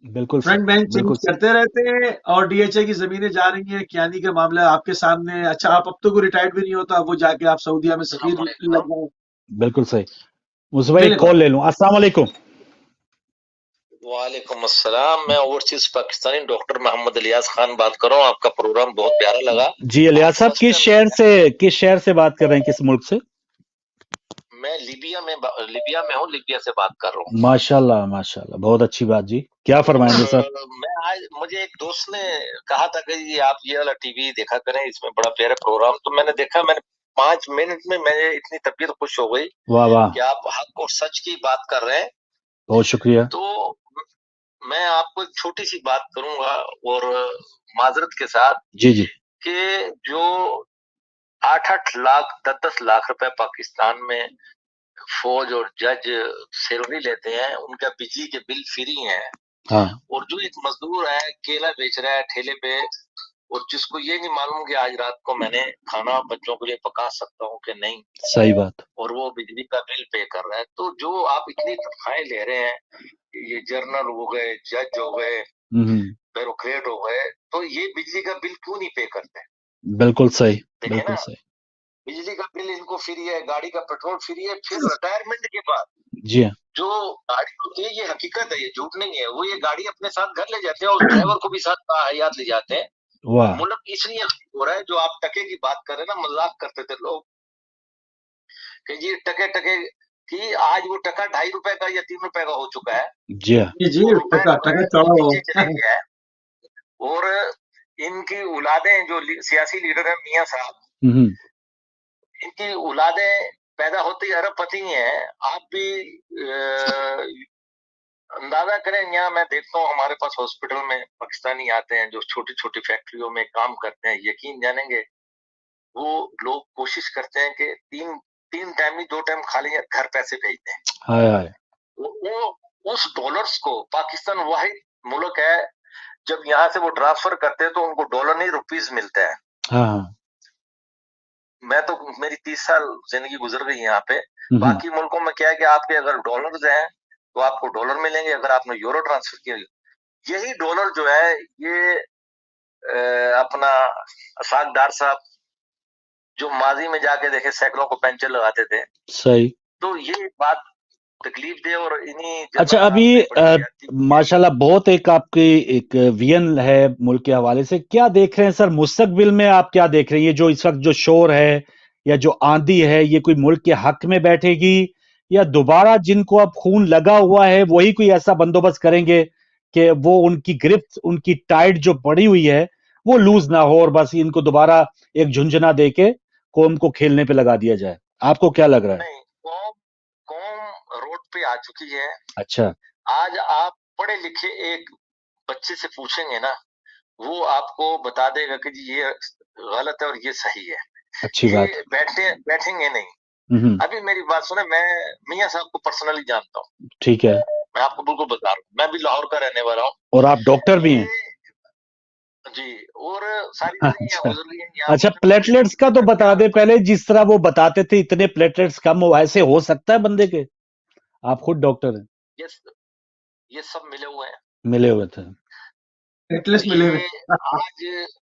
بالکل فرنٹ مین چینج کرتے رہتے ہیں. اور ڈی ایچ اے کی زمینیں جا رہی ہیں. کیانی کا معاملہ آپ کے سامنے. اچھا آپ اب تو کوئی ریٹائرڈ بھی نہیں ہوتا، وہ جا کے آپ سعودیہ میں سفیر لگ جائیں. بالکل صحیح. مصطفی بھائی ایک کال لے لوں. السلام علیکم. وعلیکم السلام. میں اوورسیز پاکستانی ڈاکٹر محمد الیاس خان بات کر رہا ہوں. آپ کا پروگرام بہت پیارا لگا. جی الیاس صاحب کس شہر سے بات کر رہے ہیں، کس ملک سے؟ میں لیبیا میں ہوں، لیبیا سے بات کر رہا ہوں. ماشاءاللہ ماشاءاللہ، بہت اچھی بات. جی کیا فرمائیں گے سر؟ مجھے ایک دوست نے کہا تھا کہ یہ آپ یہ والا ٹی وی دیکھا کریں، اس میں بڑا پیارا پروگرام. تو میں نے دیکھا، میں نے 5 منٹ میں میرے اتنی طبیعت خوش ہو گئی کہ آپ حق اور سچ کی بات کر رہے ہیں. بہت شکریہ. تو میں آپ کو ایک چھوٹی سی بات کروں گا اور معذرت کے ساتھ، جی کہ جو 8 لاکھ 10 لاکھ روپے پاکستان میں فوج اور جج سیلری لیتے ہیں، ان کا بجلی کے بل فری ہیں. اور جو ایک مزدور ہے کیلا بیچ رہا ہے ٹھیلے پہ، اور جس کو یہ نہیں معلوم کہ آج رات کو میں نے کھانا بچوں کے لیے پکا سکتا ہوں کہ نہیں، صحیح بات، اور وہ بجلی کا بل پے کر رہا ہے. تو جو آپ اتنی تنخواہیں لے رہے ہیں، یہ جرنل ہو گئے، جج ہو گئے، بیوروکریٹ ہو گئے، تو یہ بجلی کا بل کیوں نہیں پے کرتے؟ بالکل صحیح، دیکھیں بالکل نا، صحیح. بجلی کا بل ان کو فری ہے، گاڑی کا پیٹرول فری ہے. پھر ریٹائرمنٹ کے بعد جی ہاں، جو گاڑی ہوتی ہے، یہ حقیقت ہے، یہ جھوٹ نہیں ہے، وہ یہ گاڑی اپنے ساتھ گھر لے جاتے ہیں اور ڈرائیور کو بھی ساتھ حیات لے جاتے ہیں. ملک اس لیے ہو رہا ہے، جو آپ ٹکے کی بات کر رہے ہیں نا، مذاق کرتے تھے لوگ کہ جی ٹکے کہ آج وہ ٹکا 2.5 روپے کا یا 3 روپے کا ہو چکا ہے. جی ہاں، نیچے چلے گیا ہے. اور ان کی اولادیں جو سیاسی لیڈر ہیں، میاں صاحب، ان کی اولادیں پیدا ہوتی ارب پتی ہیں. آپ بھی اندازہ کریں، یہاں میں دیکھتا ہوں ہمارے پاس ہاسپٹل میں پاکستانی آتے ہیں جو چھوٹی چھوٹی فیکٹریوں میں کام کرتے ہیں. یقین جانیں گے، وہ لوگ کوشش کرتے ہیں کہ 3 ٹائم نہیں 2 ٹائم کھا لیں، گھر پیسے بھیجتے ہیں. وہ اس ڈالرز کو، پاکستان واحد ملک ہے جب یہاں سے وہ ٹرانسفر کرتے ہیں تو ان کو ڈالر نہیں روپیز ملتا ہے. میں تو میری 30 سال زندگی گزر گئی یہاں پہ. باقی ملکوں میں کیا ہے کہ آپ کے اگر ڈالرز ہیں تو آپ کو ڈالر ملیں گے، اگر آپ نے یورو ٹرانسفر کیا. یہی ڈالر جو ہے، یہ اپنا اسحاق ڈار صاحب جو ماضی میں جا کے دیکھے سینکڑوں کو پینچر لگاتے تھے، صحیح، तो ये बात तकलीफ दे और इन्हीं अच्छा, अभी माशाल्लाह बहुत एक आपकी एक विजन है मुल्क के हवाले से, क्या देख रहे हैं सर मुस्तकबिल में? आप क्या देख रहे हैं? ये जो इस वक्त जो शोर है या जो आंधी है, ये कोई मुल्क के हक में बैठेगी या दोबारा जिनको अब खून लगा हुआ है वही कोई ऐसा बंदोबस्त करेंगे कि वो उनकी गिरफ्त, उनकी टाइट जो पड़ी हुई है वो लूज ना हो और बस इनको दोबारा एक झुंझुना दे के कौम को खेलने पे लगा दिया जाए? आपको क्या लग रहा है? नहीं, कौम रोड पे आ चुकी है। अच्छा, आज आप पढ़े लिखे एक बच्चे से पूछेंगे ना, वो आपको बता देगा कि जी ये गलत है और ये सही है। अच्छी बात। ये बैठेंगे नहीं। अभी मेरी बात सुने, मैं मियां साहब को पर्सनली जानता हूँ। ठीक है, मैं आपको बिल्कुल बता रहा हूँ, मैं भी लाहौर का रहने वाला हूँ। और आप डॉक्टर भी हैं? जी, और सारी अच्छा, प्लेटलेट्स का तो बता दे पहले, जिस तरह वो बताते थे इतने प्लेटलेट्स कम हो, ऐसे हो सकता है बंदे के? आप खुद डॉक्टर हैं। ये सब मिले हुए हैं, मिले हुए थे प्लेटलेट्स मिले हुए। आज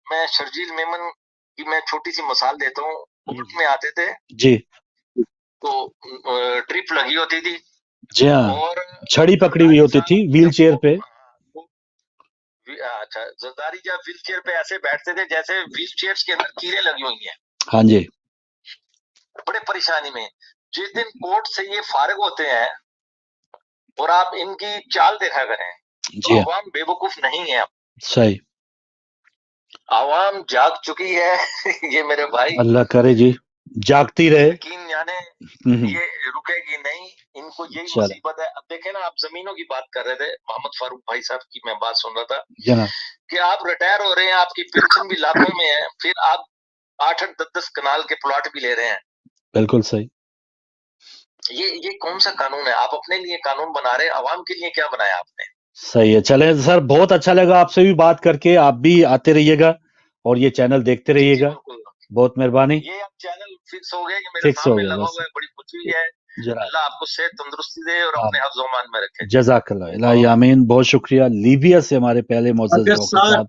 मैं शर्जील मेमन की मैं छोटी सी मिसाल देता हूँ। कोर्ट में आते थे जी, तो ट्रिप लगी होती थी जी हाँ, और छड़ी पकड़ी हुई होती थी व्हील चेयर पे। अच्छा, जरदारी जब व्हील चेयर पे ऐसे बैठते थे जैसे व्हील चेयर्स के अंदर कीड़े लगी हुई हैं। हाँ जी, बड़े परेशानी में। जिस दिन कोर्ट से ये फारिग होते हैं और आप इनकी चाल देखा करें, तो आवाम बेवकूफ नहीं है। सही, आवाम जाग चुकी है। ये मेरे भाई, अल्लाह करे जी जागती रहे, यकीन जाने ये रुकेगी नहीं। इनको यही मुसीबत है। अब देखें ना, आप जमीनों की बात कर रहे थे, मोहम्मद फारूक भाई साहब की मैं बात सुन रहा था कि आप रिटायर हो रहे हैं, आपकी पेंशन भी लाखों में है, फिर आप 8-8, 10-10 कनाल के प्लॉट भी ले रहे हैं। बिल्कुल सही। ये कौन सा कानून है? आप अपने लिए कानून बना रहे हैं, आवाम के लिए क्या बनाया आपने? सही है। चले सर, बहुत अच्छा लगा आपसे भी बात करके। आप भी आते रहिएगा और ये चैनल देखते रहिएगा। बहुत मेहरबानी। ये अब चैनल फिक्स हो गया, ये मेरे सामने लगा हुआ है, बड़ी खुशी है। अल्लाह आपको सेहत तंदुरुस्ती दे और अपने हिफ्ज़-ओ-मान में रखे। जज़ाकल्लाह, इलाही आमीन। बहुत शुक्रिया। लीबिया से हमारे पहले मोअज़्ज़ज़ डॉक्टर साहब।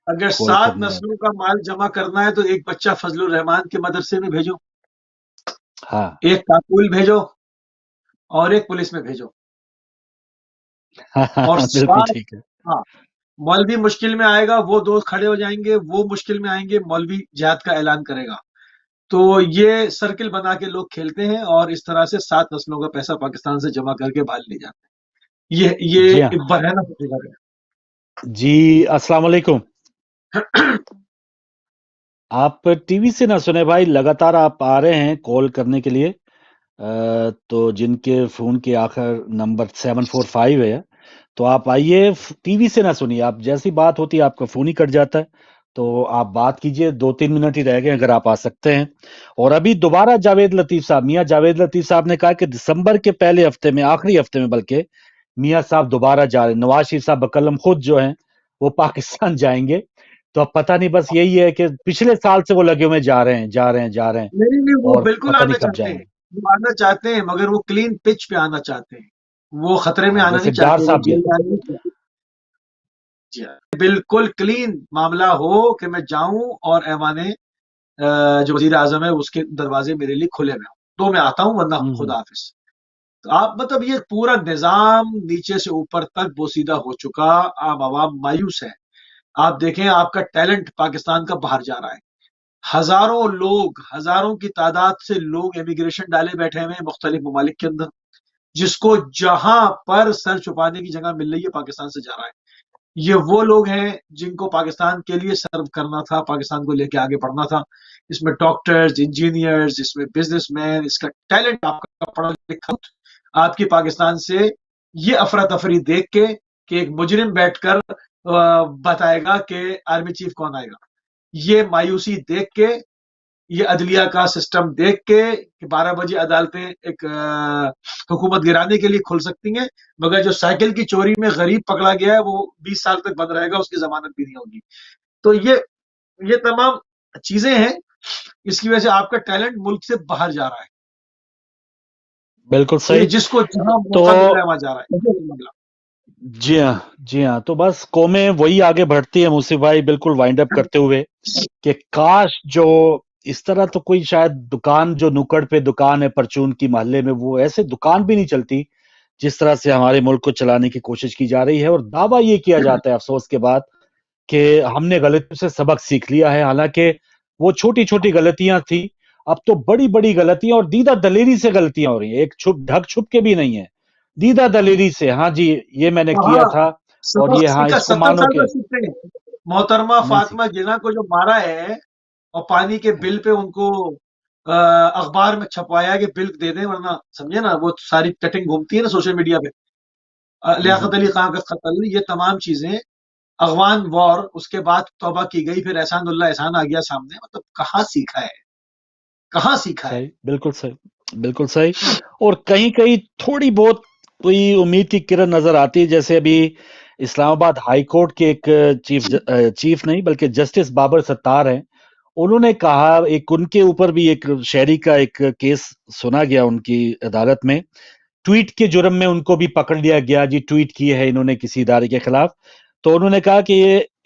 अगर 7 नस्लों का माल जमा करना है तो एक बच्चा फजलुर रहमान के मदरसे में भेजो, हाँ, एक काकुल भेजो और एक पुलिस में भेजो। और बिल्कुल ठीक है। हाँ, मौलवी मुश्किल में आएगा, वो दोस्त खड़े हो जाएंगे, वो मुश्किल में आएंगे, मौलवी जिहाद का ऐलान करेगा। तो ये सर्किल बना के लोग खेलते हैं और इस तरह से 7 नस्लों का पैसा पाकिस्तान से जमा करके बाहर ले जाते हैं। ये एक बहाना है। जी, अस्सलाम वालेकुम। आप टीवी से ना सुने भाई, लगातार आप आ रहे हैं कॉल करने के लिए। तो जिनके फोन के आखिर नंबर 745 है, तो आप आइए, टीवी से ना सुनिए। आप जैसी बात होती है आपका फोन ही कट जाता है, तो आप बात कीजिए। 2-3 मिनट ही रह गए, अगर आप आ सकते हैं। और अभी दोबारा जावेद लतीफ साहब, मियां जावेद लतीफ साहब ने कहा कि दिसंबर के पहले हफ्ते में, आखिरी हफ्ते में बल्कि, मियां साहब दोबारा जा रहे हैं। नवाज शरीफ साहब बकलम खुद जो हैं वो पाकिस्तान जाएंगे। तो अब पता नहीं, बस यही है कि पिछले साल से वो लगे हुए जा रहे हैं। नहीं, वो और बिल्कुल पता आना नहीं कब चाहते हैं, जाएंगे। वो आना चाहते हैं, मगर वो क्लीन पिच पे आना चाहते हैं, वो खतरे में आना वैसे नहीं डार चाहते। साहब भी बिल्कुल क्लीन मामला हो कि मैं जाऊं और ऐवाने जो वजीर आजम है उसके दरवाजे मेरे लिए खुले हुए हों, तो मैं आता हूं, वरना खुदा हाफिज। तो आप मतलब ये पूरा निजाम नीचे से ऊपर तक बोसीदा हो चुका। आप आवाम मायूस है। आप देखें, आपका टैलेंट पाकिस्तान का बाहर जा रहा है। हजारों लोग, हजारों की तादाद से लोग इमिग्रेशन डाले बैठे हुए हैं मुख्तलिफ ममालिक के अंदर, जिसको जहां पर सर छुपाने की जगह मिल रही है पाकिस्तान से जा रहा है। ये वो लोग हैं जिनको पाकिस्तान के लिए सर्व करना था, पाकिस्तान को लेके आगे बढ़ना था। इसमें डॉक्टर्स, इंजीनियर्स, इसमें बिजनेसमैन, इसका टैलेंट आपका पढ़ा लिखा आपकी पाकिस्तान से ये अफरा तफरी देख के कि एक मुजरिम बैठकर बताएगा कि आर्मी चीफ कौन आएगा, ये मायूसी देख के, ये अदलिया का सिस्टम देख के कि 12 बजे अदालतें एक हुकूमत गिराने के लिए खुल सकती हैं, मगर जो साइकिल की चोरी में गरीब पकड़ा गया है वो 20 साल तक बंद रहेगा, उसकी जमानत भी नहीं होगी। तो ये तमाम चीजें हैं, इसकी वजह से आपका टैलेंट मुल्क से बाहर जा रहा है। बिल्कुल सही। जिसको जहां मौका मिल रहा है वहां जा रहा है। जी हाँ। तो बस कौमें वही आगे बढ़ती है मुसीब भाई, बिल्कुल वाइंड अप करते हुए, कि काश जो इस तरह तो कोई शायद दुकान जो नुक्कड़ पे दुकान है परचून की मोहल्ले में, वो ऐसे दुकान भी नहीं चलती जिस तरह से हमारे मुल्क को चलाने की कोशिश की जा रही है। और दावा ये किया जाता है अफसोस के बाद कि हमने गलतियों से सबक सीख लिया है, हालांकि वो छोटी छोटी गलतियां थी, अब तो बड़ी बड़ी गलतियां और दीदा दलेरी से गलतियां हो रही हैं, एक ढक छुप के भी नहीं है, दीदा दलेरी से। हाँ जी, ये मैंने किया हाँ, था और सबक ये, हाँ, सीखा, इसको 70 मानो साल कि का सीखते हैं। मोहतरमा नहीं फातिमा जिन्ना को जो मारा है और पानी के बिल पे उनको अखबार में छपवाया कि बिल दे दें, वरना समझे ना, वो सारी कटिंग घूमती है ना सोशल मीडिया पे, लियाकत अली खान का कत्ल, ये तमाम चीजें, अगवान वॉर, उसके बाद तौबा की गई, फिर एहसानुल्लाह एहसान आ गया सामने। मतलब कहाँ सीखा है, कहाँ सीखा है। सही, बिल्कुल सही, बिल्कुल सही। और कहीं कहीं थोड़ी बहुत कोई उम्मीद की किरण नजर आती है, जैसे अभी इस्लामाबाद हाई कोर्ट के एक चीफ नहीं बल्कि जस्टिस बाबर सत्तार हैं, उन्होंने कहा, एक उनके ऊपर भी एक शहरी का एक केस सुना गया उनकी अदालत में, ट्वीट के जुर्म में उनको भी पकड़ लिया गया जी, ट्वीट किए है इन्होंने किसी इदारे के खिलाफ। तो उन्होंने कहा कि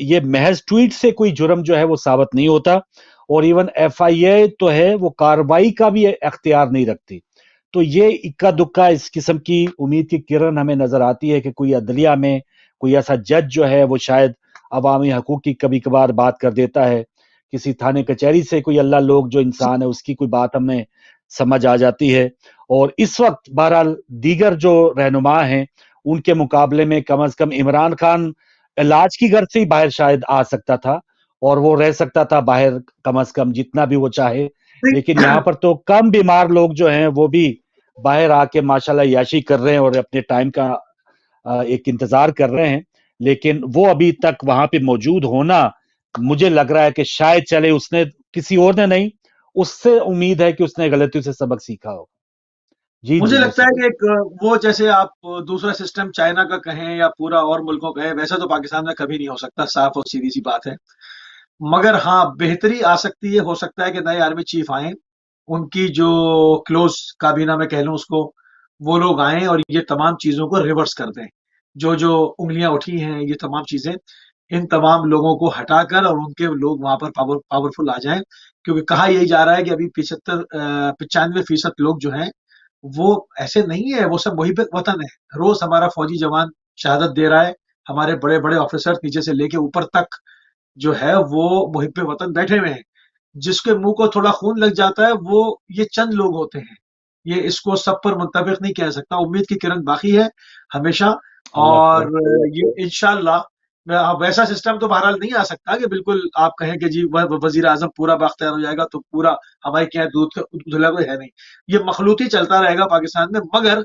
ये महज ट्वीट से कोई जुर्म जो है वो साबित नहीं होता, और इवन एफआईए तो है वो कार्रवाई का भी अख्तियार नहीं रखती। तो ये इक्का दुक्का इस किस्म की उम्मीद की किरण हमें नजर आती है कि कोई अदलिया में कोई ऐसा जज जो है वो शायद अवामी हकूक की कभी कभार बात कर देता है, किसी थाने कचहरी से कोई अल्लाह लोग जो इंसान है उसकी कोई बात हमें समझ आ जाती है। और इस वक्त बहरहाल दीगर जो रहनुमा हैं उनके मुकाबले में कम से कम इमरान खान इलाज की घर से ही बाहर शायद आ सकता था, और वो रह सकता था बाहर कम से कम जितना भी वो चाहे, लेकिन यहाँ पर तो कम बीमार लोग जो हैं वो भी बाहर आके माशाल्लाह याशी कर रहे हैं और अपने टाइम का एक इंतजार कर रहे हैं, लेकिन वो अभी तक वहां पे मौजूद होना, मुझे लग रहा है कि शायद चले उसने, किसी और ने नहीं, उससे उम्मीद है कि उसने गलतियों से सबक सीखा हो। जी मुझे जी लगता है मोहसिन। कि एक वो, जैसे आप दूसरा सिस्टम चाइना का कहें या पूरा और मुल्कों का है, वैसा तो पाकिस्तान में कभी नहीं हो सकता, साफ और सीधी सी बात है। मगर हाँ, बेहतरी आ सकती है, हो सकता है कि नए आर्मी चीफ आए, उनकी जो क्लोज काबीना में कह लूं उसको, वो लोग आए और ये तमाम चीजों को रिवर्स कर दें। जो जो उंगलियां उठी हैं, ये तमाम चीजें, इन तमाम लोगों को हटाकर और उनके लोग वहां पर पावरफुल आ जाएं। क्योंकि कहा यही जा रहा है कि अभी 95% लोग जो हैं वो ऐसे नहीं है, वो सब वही पे वतन है। रोज हमारा फौजी जवान शहादत दे रहा है, हमारे बड़े बड़े ऑफिसर नीचे से लेके ऊपर तक जो है वो वहीं पे वतन बैठे हुए हैं। जिसके मुंह को थोड़ा खून लग जाता है, वो ये चंद लोग होते हैं। ये इसको सब पर मुंतबिक नहीं कह सकता। उम्मीद की किरण बाकी है हमेशा। अल्लाह और अल्लाह। ये इंशाल्लाह, वैसा सिस्टम तो बहरहाल नहीं आ सकता कि बिल्कुल आप कहें कि जी वजीर आजम पूरा बाख्तियार हो जाएगा तो पूरा हमारे क्या दूध धुला कोई है नहीं। ये मखलूती चलता रहेगा पाकिस्तान में। मगर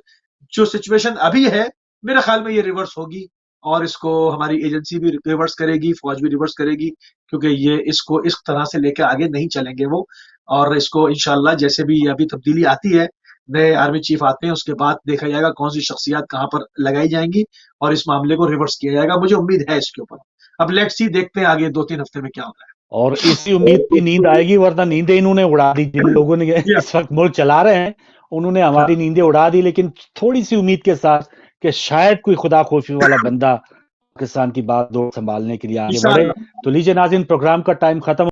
जो सिचुएशन अभी है, मेरे ख्याल में ये रिवर्स होगी, और इसको हमारी एजेंसी भी रिवर्स करेगी, फौज भी रिवर्स करेगी, क्योंकि ये इसको इस तरह से लेकर आगे नहीं चलेंगे वो। और इसको इंशाल्लाह जैसे भी अभी तब्दीली आती है, नए आर्मी चीफ आते हैं, उसके बाद देखा जाएगा कौन सी शख्सियत कहाँ पर लगाई जाएंगी और इस मामले को रिवर्स किया जाएगा। मुझे उम्मीद है इसके ऊपर। अब लेट्स सी, देखते हैं आगे 2-3 हफ्ते में क्या होता और इसी उम्मीद की नींद आएगी, वरना नींदें इन्होंने उड़ा दी, जिन लोगों ने है। इस वक्त मुल्क चला रहे हैं उन्होंने हमारी नींदें उड़ा दी, लेकिन थोड़ी सी उम्मीद के साथ कि शायद कोई खुदा खोफी वाला बंदा पाकिस्तान की बात दो संभालने के लिए आगे बढ़े। इंशाल्लाह। तो लीजिए नाज़रीन, प्रोग्राम का टाइम खत्म